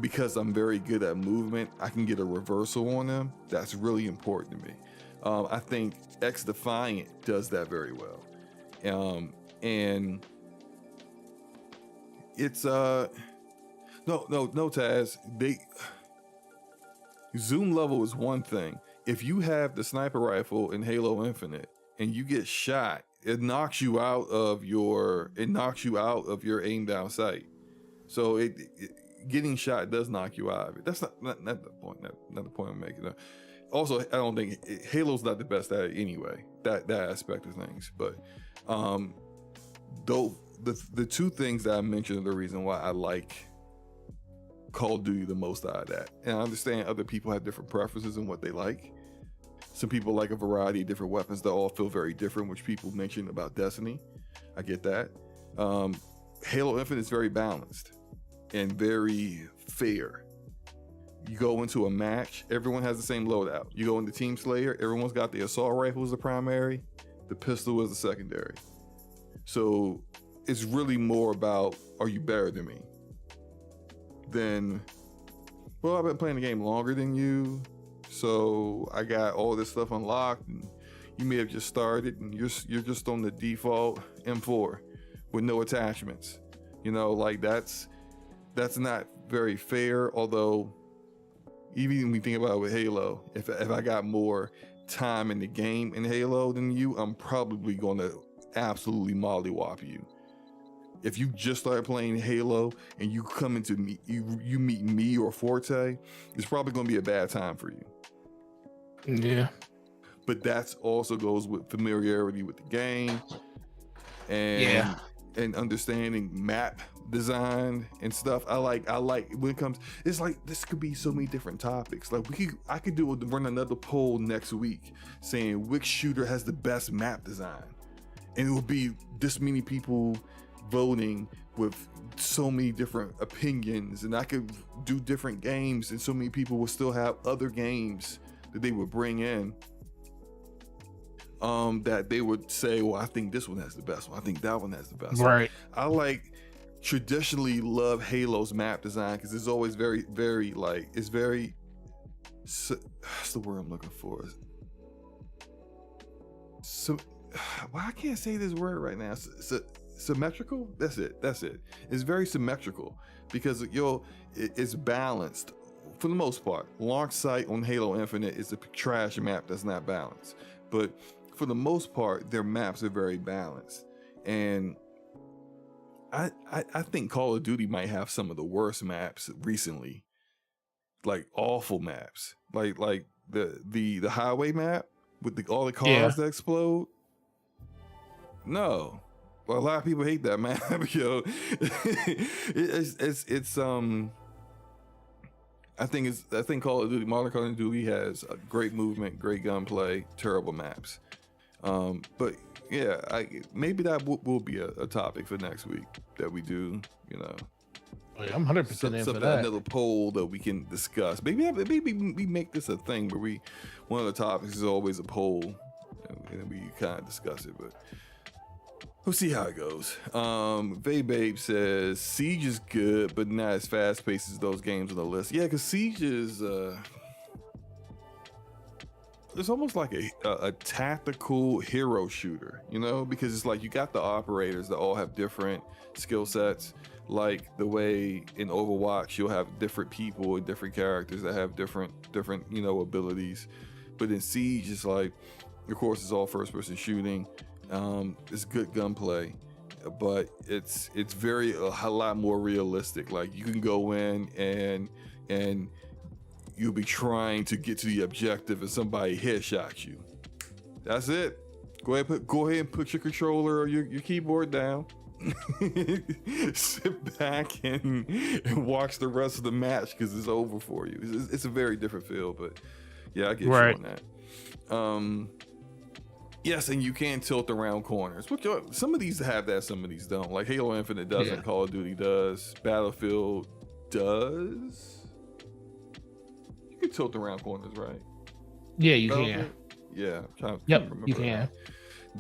because I'm very good at movement, I can get a reversal on them. That's really important to me. I think X Defiant does that very well. And it's no Taz. Zoom level is one thing. If you have the sniper rifle in Halo Infinite and you get shot, it knocks you out of your aim down sight. So getting shot does knock you out of it. That's not the point. Not the point I'm making. No. Also, I don't think Halo's not the best at it anyway. That aspect of things. But though the two things that I mentioned are the reason why I like Call of Duty the most out of that. And I understand other people have different preferences in what they like. Some people like a variety of different weapons that all feel very different, which people mentioned about Destiny. I get that. Halo Infinite is very balanced and very fair. You go into a match, everyone has the same loadout. You go into Team Slayer, everyone's got the assault rifle as the primary, the pistol is the secondary. So it's really more about, are you better than me? Then, well, I've been playing the game longer than you, so I got all this stuff unlocked, and you may have just started, and you're just on the default M4 with no attachments. You know, like that's not very fair. Although, even when you think about it with Halo, if I got more time in the game in Halo than you, I'm probably going to absolutely mollywop you. If you just start playing Halo and you come into me, you meet me or Forte, it's probably going to be a bad time for you. Yeah. But that's also goes with familiarity with the game and understanding map design and stuff. I like when it comes, it's like this could be so many different topics. Like I could run another poll next week saying which shooter has the best map design, and it will be this many people voting with so many different opinions, and I could do different games, and so many people will still have other games that they would bring in. That they would say, well, I think this one has the best one. I think that one has the best right. one. I traditionally love Halo's map design because it's always very, very it's very, what's the word I'm looking for? So, well, I can't say this word right now. Symmetrical? That's it. It's very symmetrical because it's balanced for the most part. Launch site on Halo Infinite is a trash map that's not balanced. But for the most part, their maps are very balanced. And I think Call of Duty might have some of the worst maps recently. Like awful maps. Like the highway map with all the cars that explode. No. Well, a lot of people hate that map, yo. It's I think Call of Duty, modern Call of Duty has a great movement, great gunplay, terrible maps. But yeah, maybe that will be a topic for next week that we do. I'm 100% in for that. Another poll that we can discuss. Maybe we make this a thing where one of the topics is always a poll, and we kind of discuss it. But we'll see how it goes. Babe says Siege is good, but not as fast paced as those games on the list. Yeah, because Siege is it's almost like a tactical hero shooter, because it's like you got the operators that all have different skill sets. Like the way in Overwatch you'll have different people and different characters that have different abilities. But in Siege, it's like, of course, it's all first person shooting. It's good gunplay, but it's a lot more realistic. Like you can go in and you'll be trying to get to the objective and somebody headshots you. That's it. Go ahead and put your controller or your keyboard down. Sit back and watch the rest of the match because it's over for you. It's a very different feel, but yeah, I get you on that. Yes, and you can tilt around corners. Some of these have that, some of these don't. Like Halo Infinite doesn't, Call of Duty does, Battlefield does. You can tilt around corners, right? Yeah, you can. Yeah. Yep, you can.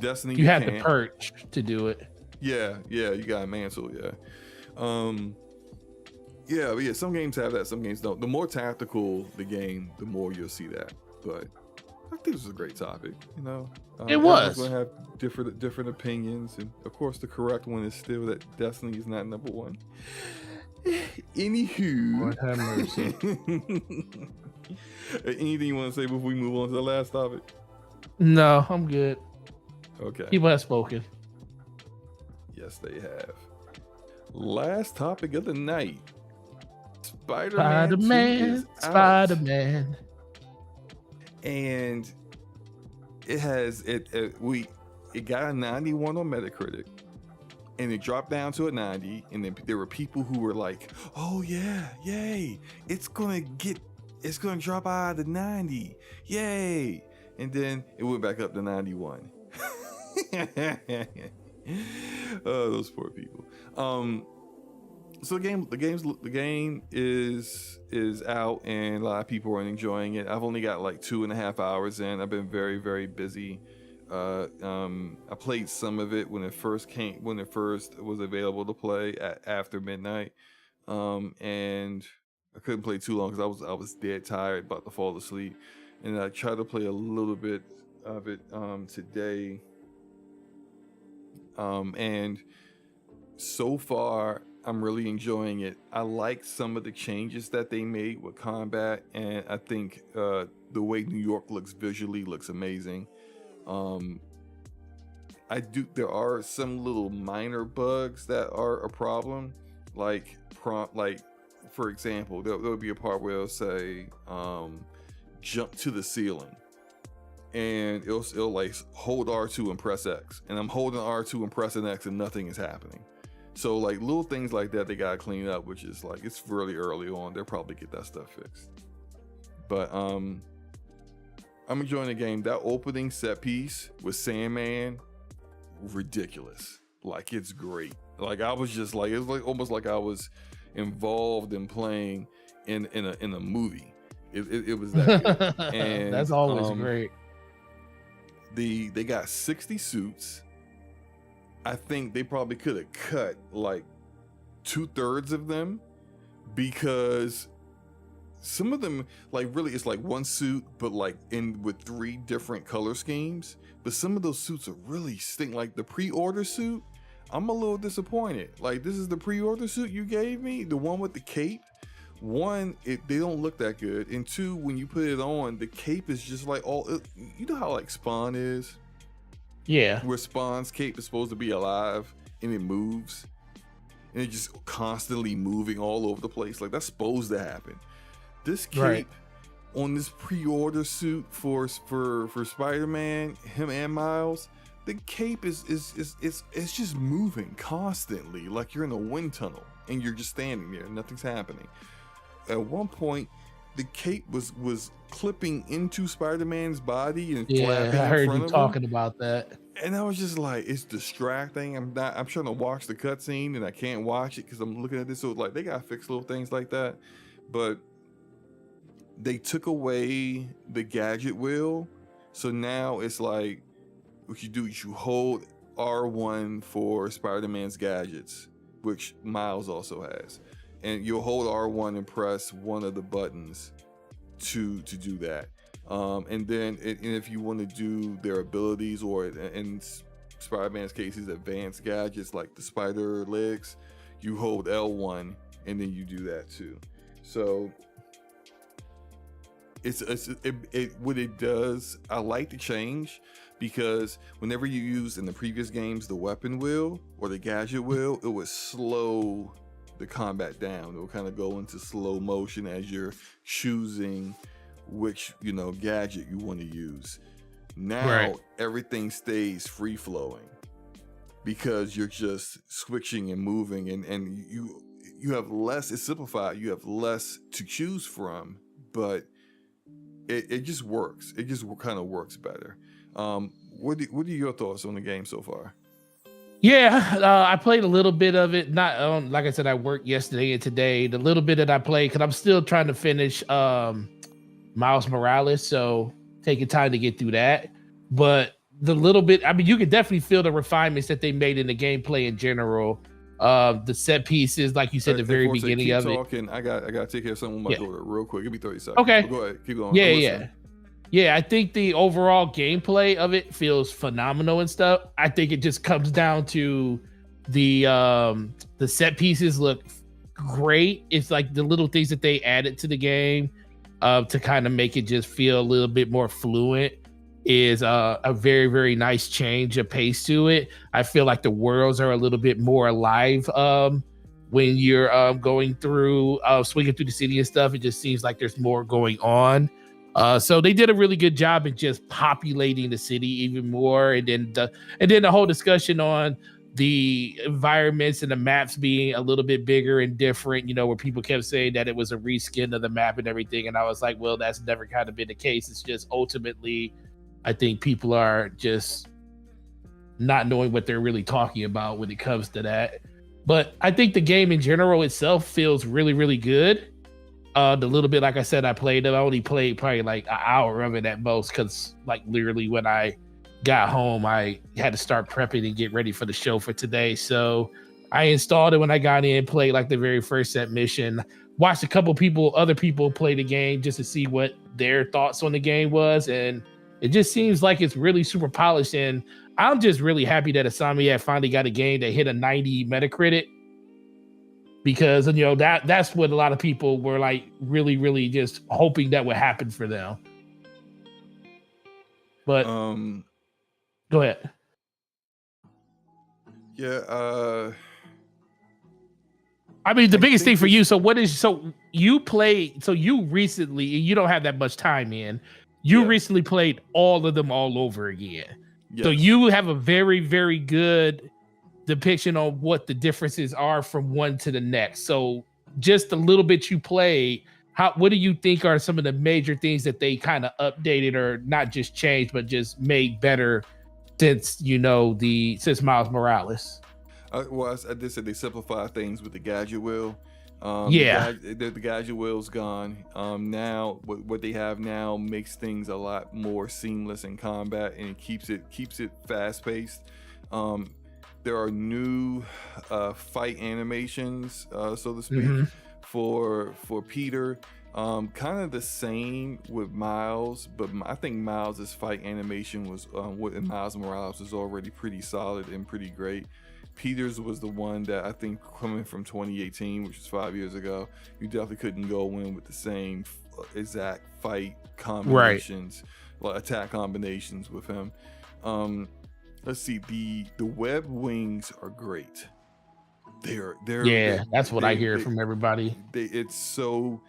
Destiny, you have the perch to do it. Yeah, you got a mantle, yeah. Some games have that, some games don't. The more tactical the game, the more you'll see that. But I think this is a great topic, It was. We're going to have different opinions, and of course the correct one is still that Destiny is not number one. Anywho, Lord have mercy. Anything you want to say before we move on to the last topic? No, I'm good. Okay. People have spoken. Yes, they have. Last topic of the night. Spider-Man. And it got a 91 on Metacritic. And it dropped down to a 90, and then there were people who were like, "Oh yeah, yay! It's gonna drop out of the 90, yay!" And then it went back up to 91. Oh, those poor people. So the game is out, and a lot of people are enjoying it. I've only got like 2.5 hours in. I've been very, very busy. I played some of it when it first was available to play after midnight, and I couldn't play too long because I was dead tired, about to fall asleep, and I tried to play a little bit of it today, and so far I'm really enjoying it. I like some of the changes that they made with combat, and I think the way New York looks visually looks amazing. There are some little minor bugs that are a problem, like for example, there'll be a part where it'll say jump to the ceiling, and it'll like hold R2 and press X, and I'm holding R2 and pressing X and nothing is happening. So like little things like that they gotta clean up, which is like, it's really early on. They'll probably get that stuff fixed. But I'm enjoying the game. That opening set piece with Sandman, ridiculous. Like, it's great. Like, I was just like, it was like almost like I was involved in playing in a movie. It was that good. And that's always great. They got 60 suits. I think they probably could have cut like 2/3 of them, because some of them, like, really it's like one suit but like in with 3 different color schemes. But some of those suits are really stink. Like the pre-order suit, I'm a little disappointed. Like, this is the pre-order suit you gave me, the one with the cape. One, they don't look that good, and 2, when you put it on, the cape is just like you know how like Spawn is. Yeah. Where Spawn's cape is supposed to be alive and it moves, and it's just constantly moving all over the place. Like, that's supposed to happen. This cape on this pre-order suit for Spider-Man, him and Miles, the cape is just moving constantly, like you're in a wind tunnel and you're just standing there, nothing's happening. At one point, the cape was clipping into Spider-Man's body and flapping. I heard in front you of talking him. about that. And I was just like, it's distracting. I'm trying to watch the cutscene and I can't watch it because I'm looking at this. So like, they gotta fix little things like that. But they took away the gadget wheel, so now it's like, what you do is you hold R1 for Spider-Man's gadgets, which Miles also has, and you'll hold R1 and press one of the buttons to do that. And then if you want to do their abilities, or in Spider-Man's case, his advanced gadgets like the spider legs, you hold L1 and then you do that too. So what it does, I like the change, because whenever you use in the previous games the weapon wheel or the gadget wheel, it would slow the combat down. It will kind of go into slow motion as you're choosing which gadget you want to use. Now everything stays free flowing because you're just switching and moving, and you have less. It's simplified. You have less to choose from, but it just works. It just kind of works better. What are your thoughts on the game so far? Yeah, I played a little bit of it. Not like I said, I worked yesterday and today. The little bit that I played, because I'm still trying to finish Miles Morales, so taking time to get through that. But the little bit, I mean, you can definitely feel the refinements that they made in the gameplay in general. The set pieces, like you said, the very beginning of it. I gotta take care of something with my daughter real quick. Give me 30 seconds. Okay, go ahead, keep going. Yeah. I think the overall gameplay of it feels phenomenal and stuff. I think it just comes down to the set pieces look great. It's like the little things that they added to the game to kind of make it just feel a little bit more fluent is a very, very nice change of pace to it. I feel like the worlds are a little bit more alive when you're going through, swinging through the city and stuff. It just seems like there's more going on. So they did a really good job in just populating the city even more. And then the whole discussion on the environments and the maps being a little bit bigger and different, where people kept saying that it was a reskin of the map and everything. And I was like, well, that's never kind of been the case. It's just ultimately, I think people are just not knowing what they're really talking about when it comes to that. But I think the game in general itself feels really, really good. The little bit, like I said, I played it. I only played probably like an hour of it at most, because like literally when I got home, I had to start prepping and get ready for the show for today. So I installed it when I got in, played like the very first set mission, watched a couple other people play the game just to see what their thoughts on the game was. And it just seems like it's really super polished. And I'm just really happy that Insomniac finally got a game that hit a 90 Metacritic. because that's what a lot of people were like really, really just hoping that would happen for them. But go ahead. Yeah. I mean, the biggest thing for you. So you recently, you don't have that much time in. You recently played all of them all over again. Yes. So you have a very, very good depiction on what the differences are from one to the next. So just a little bit you played, what do you think are some of the major things that they kind of updated or not just changed, but just made better since Miles Morales? Well, I did say they simplify things with the gadget wheel. The gadget wheel's gone. Now what they have now makes things a lot more seamless in combat, and it keeps it fast paced. There are new fight animations, so to speak, for Peter. Kind of the same with Miles, but I think Miles' fight animation was with Miles Morales was already pretty solid and pretty great. Peter's was the one that I think coming from 2018, which was 5 years ago, you definitely couldn't go in with the same exact fight combinations, like attack combinations with him. Let's see, the web wings are great. That's what I hear from everybody. It's so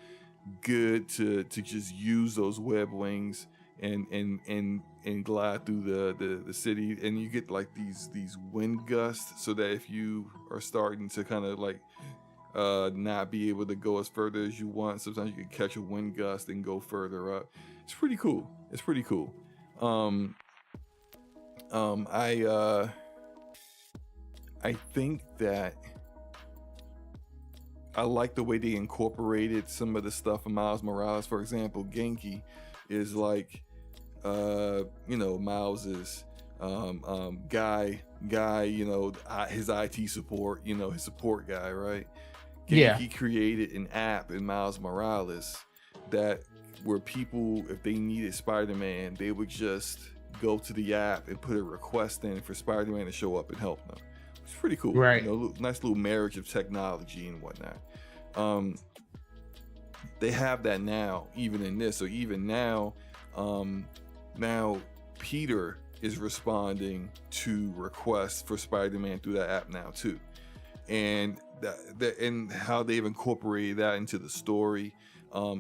good to just use those web wings and glide through the city, and you get like these wind gusts, so that if you are starting to kind of like not be able to go as further as you want, sometimes you can catch a wind gust and go further up. It's pretty cool. I think that I like the way they incorporated some of the stuff in Miles Morales. For example, Genki is like Miles's guy, his IT support, his support guy, right? He created an app in Miles Morales where people, if they needed Spider-Man, they would just go to the app and put a request in for Spider-Man to show up and help them. It's pretty cool, right? Nice little marriage of technology and whatnot. They have that now, even in this. So even now, now Peter is responding to requests for Spider-Man through that app now too, and and how they've incorporated that into the story.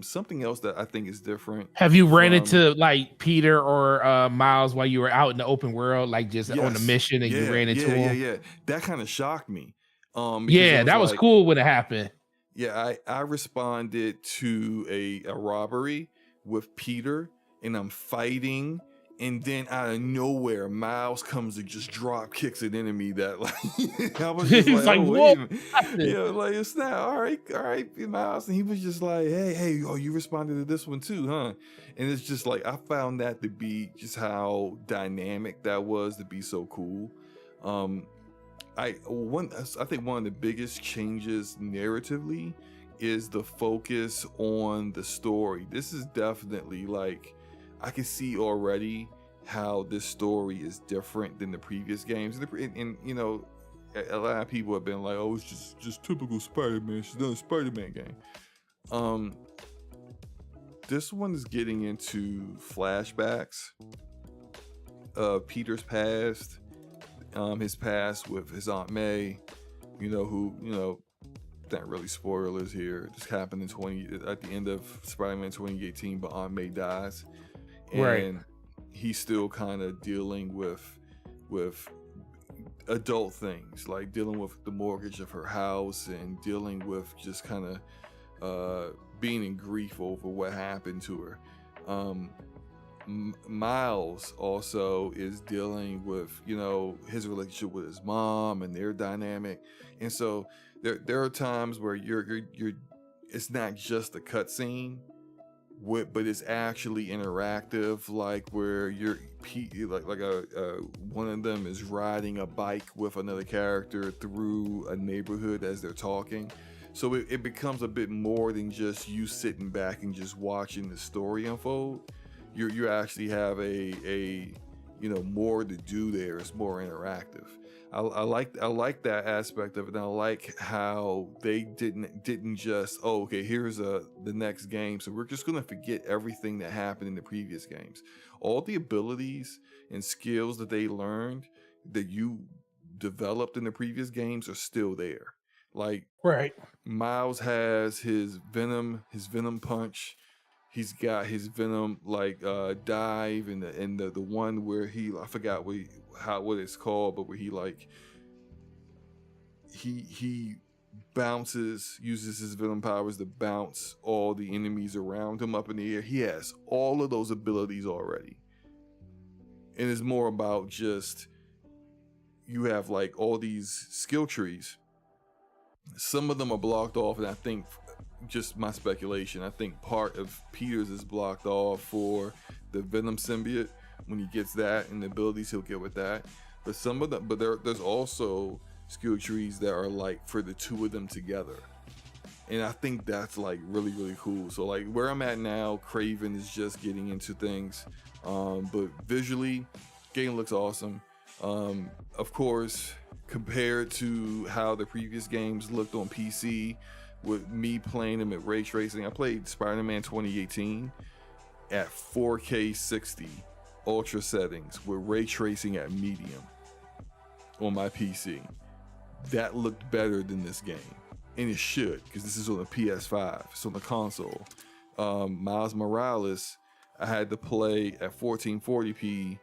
Something else that I think is different. Have you ran into like Peter or Miles while you were out in the open world, like just on a mission, and you ran into him? Yeah. That kind of shocked me. That was cool when it happened. Yeah, I responded to a robbery with Peter, and I'm fighting, and then out of nowhere, Miles comes and just drop kicks an enemy that like I was just like, whoa, like it's not all right, Miles, and he was just like, hey, you responded to this one too, huh? And it's just like I found that to be just how dynamic that was, to be so cool. I think one of the biggest changes narratively is the focus on the story. This is definitely like, I can see already how this story is different than the previous games. And a lot of people have been like, oh, it's just typical Spider-Man. It's not a Spider-Man game. This one is getting into flashbacks of Peter's past, his past with his Aunt May, who, not really spoilers here. It just happened at the end of Spider-Man 2018, but Aunt May dies. And he's still kind of dealing with adult things, like dealing with the mortgage of her house and dealing with just kind of being in grief over what happened to her. Miles also is dealing with his relationship with his mom and their dynamic, and so there are times where you're it's not just a cutscene, but it's actually interactive, like where you're one of them is riding a bike with another character through a neighborhood as they're talking. So it becomes a bit more than just you sitting back and just watching the story unfold. You actually have a more to do there. It's more interactive. I like that aspect of it. And I like how they didn't just, okay, here's the next game, so we're just gonna forget everything that happened in the previous games. All the abilities and skills that they learned that you developed in the previous games are still there. Like, right, Miles has his venom punch. He's got his venom dive, and the one where I forgot what it's called, but where he bounces, uses his venom powers to bounce all the enemies around him up in the air. He has all of those abilities already, and it's more about just you have all these skill trees. Some of them are blocked off, and I think, just my speculation, I think part of Peter's is blocked off for the Venom symbiote. When he gets that and the abilities he'll get with that. But there's also skill trees that are for the two of them together. And I think that's really, really cool. So where I'm at now, Craven is just getting into things. But visually, game looks awesome. Of course, compared to how the previous games looked on PC, with me playing them at ray tracing, I played Spider-Man 2018 at 4K 60 ultra settings with ray tracing at medium on my PC. That looked better than this game, and it should, because this is on the PS5. It's on the console. Miles Morales, I had to play at 1440p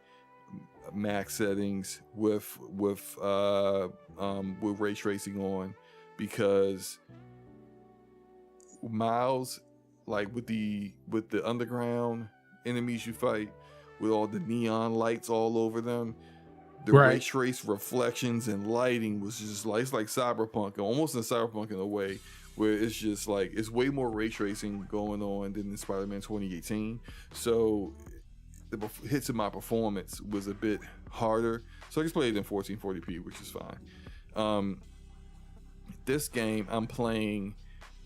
max settings with ray tracing on, because Miles, with the underground enemies you fight, with all the neon lights all over them, the ray trace reflections and lighting was just it's like Cyberpunk, almost in Cyberpunk in a way, where it's just it's way more ray tracing going on than in Spider-Man 2018. So the hits of my performance was a bit harder, so I just played it in 1440p, which is fine. This game I'm playing,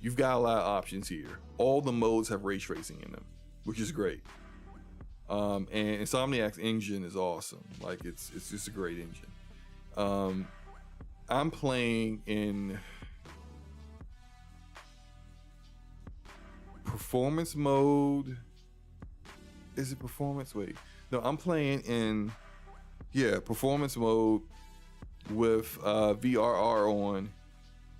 you've got a lot of options here. All the modes have ray tracing in them, which is great. And Insomniac's engine is awesome. It's just a great engine. I'm playing in performance mode. Is it performance? Wait, no, I'm playing in performance mode with VRR on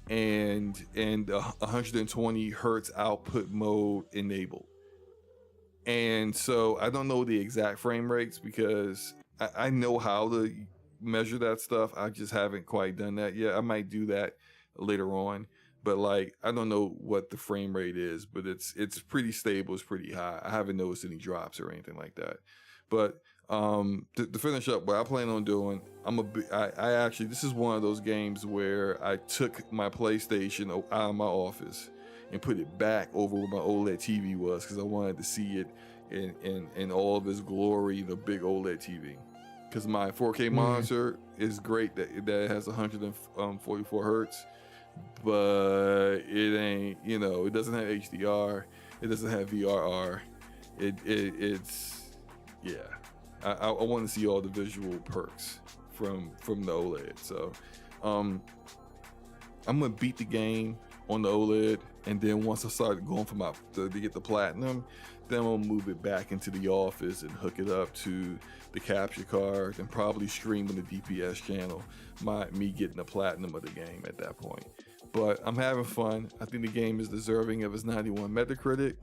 and 120 hertz output mode enabled. And so I don't know the exact frame rates, because I know how to measure that stuff. I just haven't quite done that yet. I might do that later on, but I don't know what the frame rate is, but it's pretty stable. It's pretty high. I haven't noticed any drops or anything like that. But to finish up, what I plan on doing, I actually, this is one of those games where I took my PlayStation out of my office and put it back over where my OLED TV was, because I wanted to see it in all of its glory, the big OLED TV. Because my 4K monitor is great that it has 144 hertz, but it ain't, it doesn't have HDR, it doesn't have VRR. I want to see all the visual perks from the OLED. So I'm gonna beat the game on the OLED, and then once I start going to get the platinum, then I'll move it back into the office and hook it up to the capture card, and probably stream on the DPS channel me getting the platinum of the game at that point. But I'm having fun. I think the game is deserving of its 91 Metacritic.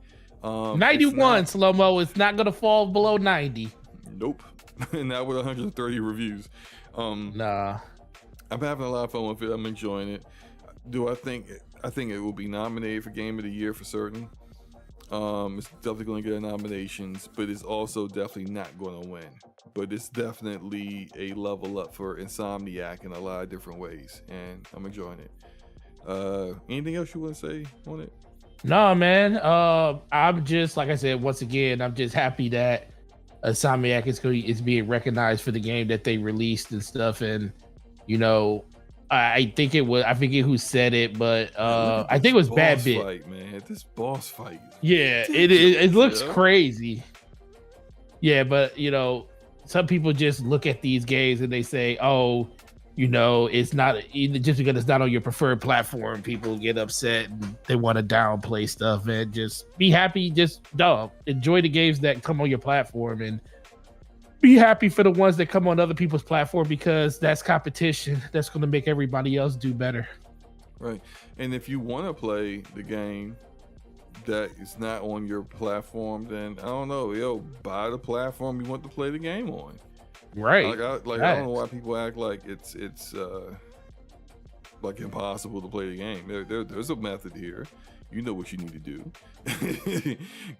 91, SloMo. It's not gonna fall below 90. Nope. Not with 130 reviews. Nah. I'm having a lot of fun with it. I'm enjoying it. I think it will be nominated for Game of the Year for certain. It's definitely going to get nominations, but it's also definitely not going to win. But it's definitely a level up for Insomniac in a lot of different ways, and I'm enjoying it. Anything else you want to say on it? No, man. I'm just, like I said, once again, I'm just happy that Insomniac is being recognized for the game that they released and stuff. And I think it was, I forget who said it, but I think it was Bad Bit. Fight, man. This boss fight. Yeah, it looks crazy. Yeah, but some people just look at these games and they say, "Oh, it's not just because it's not on your preferred platform." People get upset and they want to downplay stuff. And just be happy, just enjoy the games that come on your platform, and be happy for the ones that come on other people's platform, because that's competition. That's going to make everybody else do better. Right. And if you want to play the game that is not on your platform, then I don't know, buy the platform you want to play the game on. Right. I don't know why people act like it's like impossible to play the game. There's a method here. You know what you need to do.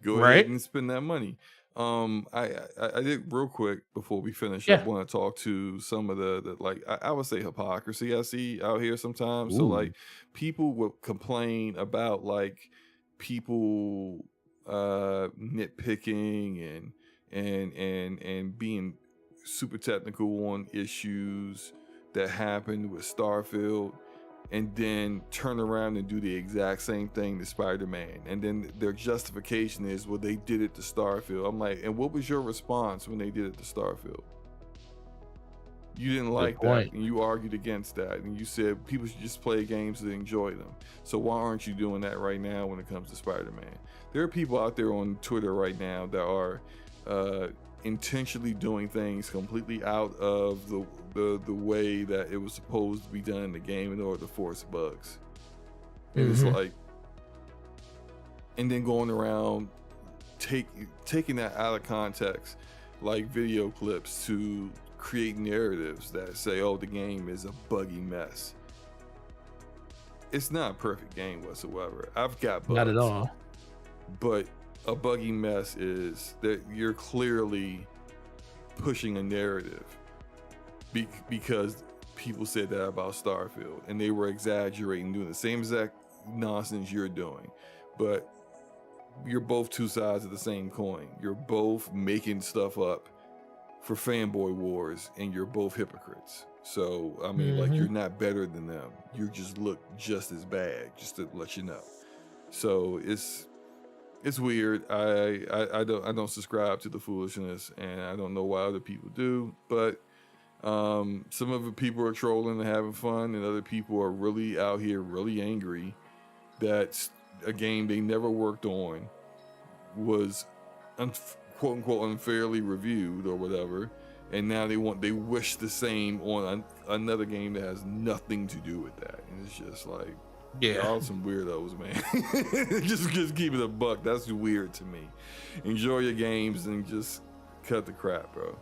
Go ahead and spend that money. I did real quick before we finish. I want to talk to some of the like I would say hypocrisy I see out here sometimes. Ooh. So like people will complain about like people nitpicking and being super technical on issues that happened with Starfield, and then turn around and do the exact same thing to Spider-Man. And then their justification is, well, they did it to Starfield. I'm like, and what was your response when they did it to Starfield? You didn't like that, and you argued against that, and you said people should just play games to enjoy them. So why aren't you doing that right now when it comes to Spider-Man? There are people out there on Twitter right now that are intentionally doing things completely out of the way that it was supposed to be done in the game in order to force bugs. And it's like, and then going around taking that out of context, like video clips, to create narratives that say, oh, the game is a buggy mess. It's not a perfect game whatsoever. I've got bugs. Not at all. But a buggy mess is that you're clearly pushing a narrative because people said that about Starfield, and they were exaggerating, doing the same exact nonsense you're doing. But you're both two sides of the same coin. You're both making stuff up for fanboy wars, and you're both hypocrites. So I mean, like, you're not better than them. You just look just as bad, just to let you know. So it's weird. I don't subscribe to the foolishness, and I don't know why other people do. But some of the people are trolling and having fun, and other people are really out here really angry that a game they never worked on was quote unquote unfairly reviewed or whatever, and now they wish the same on another game that has nothing to do with that. And it's just like, y'all some weirdos, man. just keep it a buck. That's weird to me. Enjoy your games and just cut the crap, bro.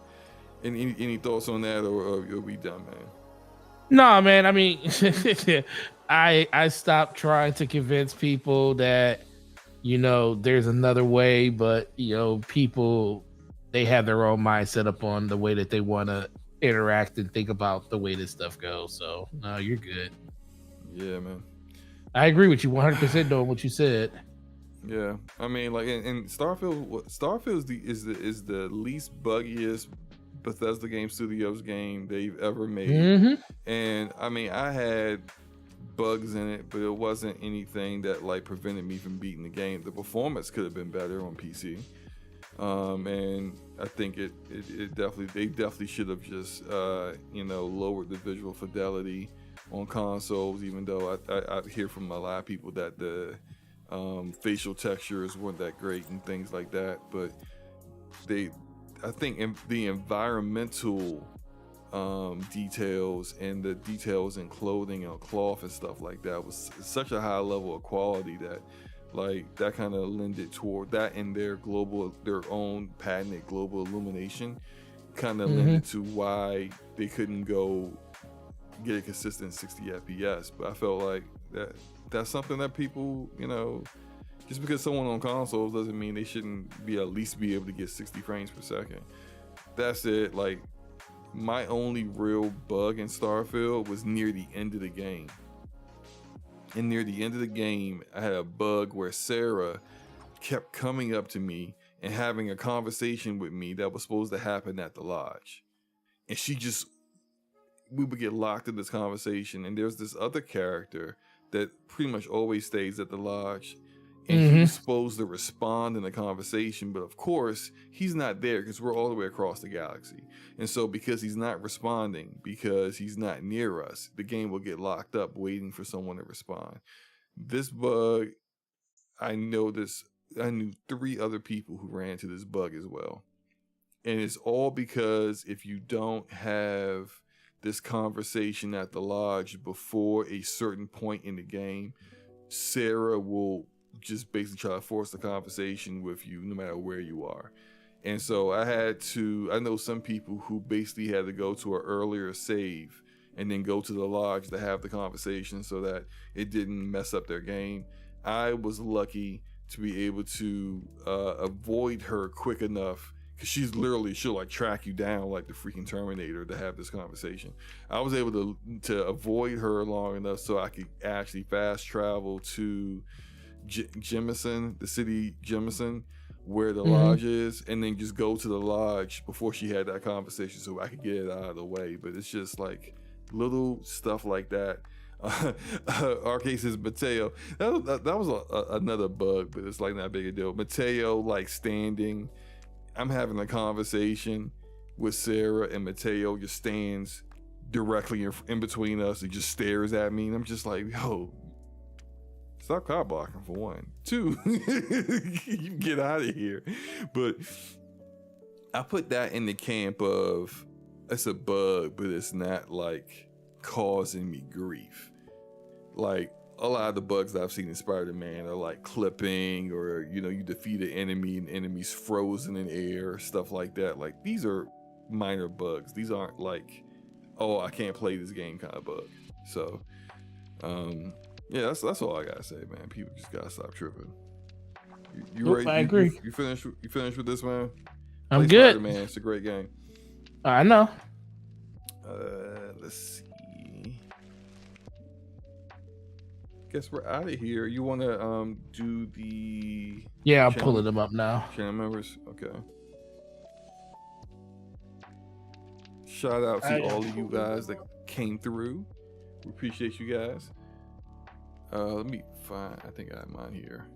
And any thoughts on that, or you'll be done, man? No, man. I mean, I stopped trying to convince people that there's another way, but people, they have their own mindset up on the way that they want to interact and think about the way this stuff goes. So no, you're good. Yeah, man. I agree with you 100% on what you said. Yeah, I mean, like, and Starfield is the least buggiest Bethesda Game Studios game they've ever made. And I mean, I had bugs in it, but it wasn't anything that like prevented me from beating the game. The performance could have been better on PC, and I think they definitely should have just lowered the visual fidelity on consoles, even though I hear from a lot of people that the facial textures weren't that great and things like that. But I think the environmental details and the details in clothing and cloth and stuff like that was such a high level of quality that like that kind of lended toward that, and their own patented global illumination kind of lended to why they couldn't go get a consistent 60 FPS. But I felt like that's something that people, just because someone on consoles doesn't mean they shouldn't at least be able to get 60 frames per second. That's it. Like, my only real bug in Starfield was near the end of the game. And near the end of the game, I had a bug where Sarah kept coming up to me and having a conversation with me that was supposed to happen at the lodge. And we would get locked in this conversation, and there's this other character that pretty much always stays at the lodge, and he was supposed to respond in the conversation, but of course he's not there because we're all the way across the galaxy. And so because he's not responding, because he's not near us, the game will get locked up waiting for someone to respond. This bug, I knew 3 other people who ran into this bug as well. And it's all because if you don't have this conversation at the lodge before a certain point in the game, Sarah will just basically try to force the conversation with you no matter where you are. And so I know some people who basically had to go to an earlier save and then go to the lodge to have the conversation so that it didn't mess up their game. I was lucky to be able to avoid her quick enough, because she'll like track you down like the freaking Terminator to have this conversation. I was able to avoid her long enough so I could actually fast travel to Jemison, the city Jemison, where the lodge is, and then just go to the lodge before she had that conversation so I could get it out of the way. But it's just like little stuff like that. Our case is Mateo. That was another bug, but it's like not big a deal. Mateo like standing. I'm having a conversation with Sarah, and Mateo just stands directly in between us and just stares at me, and I'm just like, yo, stop cop blocking for one. 2, you get out of here. But I put that in the camp of it's a bug, but it's not like causing me grief. Like a lot of the bugs that I've seen in Spider-Man are like clipping, or you defeat an enemy and the enemy's frozen in air, stuff like that. Like these are minor bugs. These aren't like, oh, I can't play this game kind of bug. So yeah, that's all I gotta say, man. People just gotta stop tripping. You ready? I agree. You finished with this, man? I'm good. Man, it's a great game. I know. Let's see. Guess we're out of here. You want to do the? Yeah, I'm pulling them up now. Channel members, okay. Shout out to all of you guys that came through. We appreciate you guys. Let me find. I think I have mine here.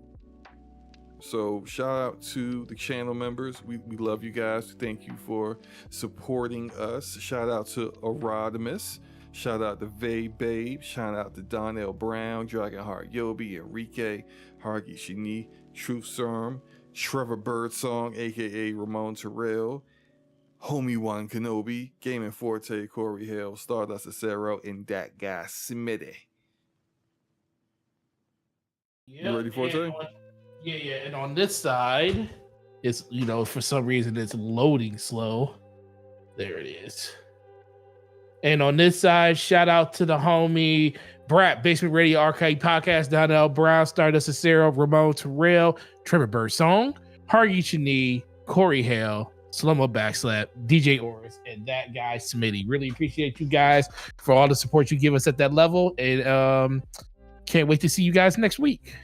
So shout out to the channel members. We love you guys. Thank you for supporting us. Shout out to Erodimus. Shout out to Vay Babe. Shout out to Donnell Brown, Dragonheart Yobi, Enrique, Hargi Shini, Truth Serum, Trevor Birdsong, aka Ramon Terrell, Homie One Kenobi, Gaming Forte, Corey Hale, Stardust Acero, and that guy Smitty. You ready, Forte? Yeah. And on this side, it's for some reason it's loading slow. There it is. And on this side, shout out to the homie Brat, Basement Radio Arcade Podcast, Donnell Brown, Stardust Acero, Ramon Terrell, Trevor Birdsong, Hargi Chini, Corey Hale, SloMoBackSlap, DJ Oris, and that guy Smitty. Really appreciate you guys for all the support you give us at that level, and can't wait to see you guys next week.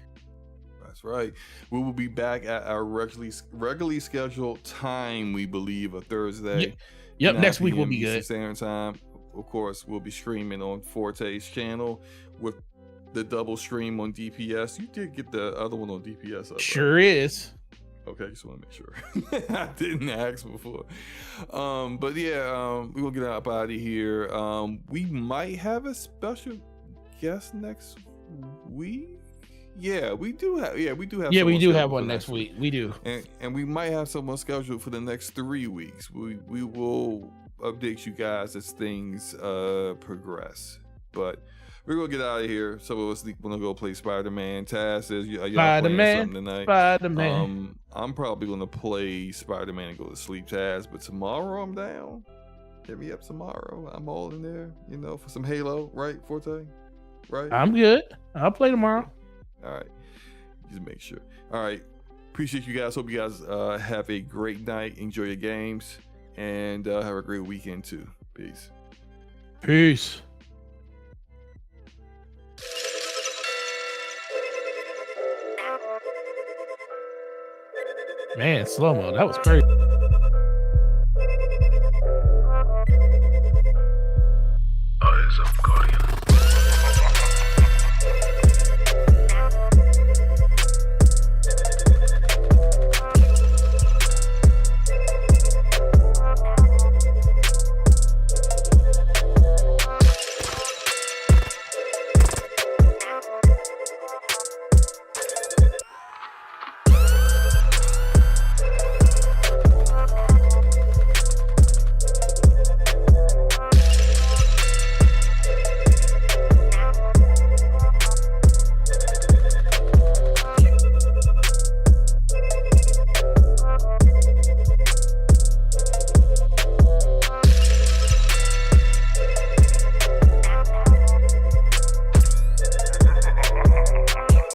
That's right. We will be back at our regularly scheduled time, we believe, a Thursday. Yep. Next week will be good. Standard time. Of course, we'll be streaming on Forte's channel with the double stream on DPS. You did get the other one on DPS up, sure right? is. Okay, just want to make sure. I didn't ask before. But yeah, we will get out of here. We might have a special guest next week. Yeah, we do have. Yeah, we do have. Yeah, we do have one next week. We do, and we might have someone scheduled for the next 3 weeks. We will update you guys as things progress. But we're gonna get out of here. Some of us want to go play Spider-Man. Taz says, "Y'all playing something tonight?" Spider-Man. I'm probably gonna play Spider-Man and go to sleep, Taz. But tomorrow I'm down. Hit me up tomorrow. I'm all in there, for some Halo, right, Forte? Right? I'm good. I'll play tomorrow. All right. Just make sure. All right. Appreciate you guys. Hope you guys have a great night. Enjoy your games. And have a great weekend, too. Peace. Peace. Man, slow-mo. That was crazy.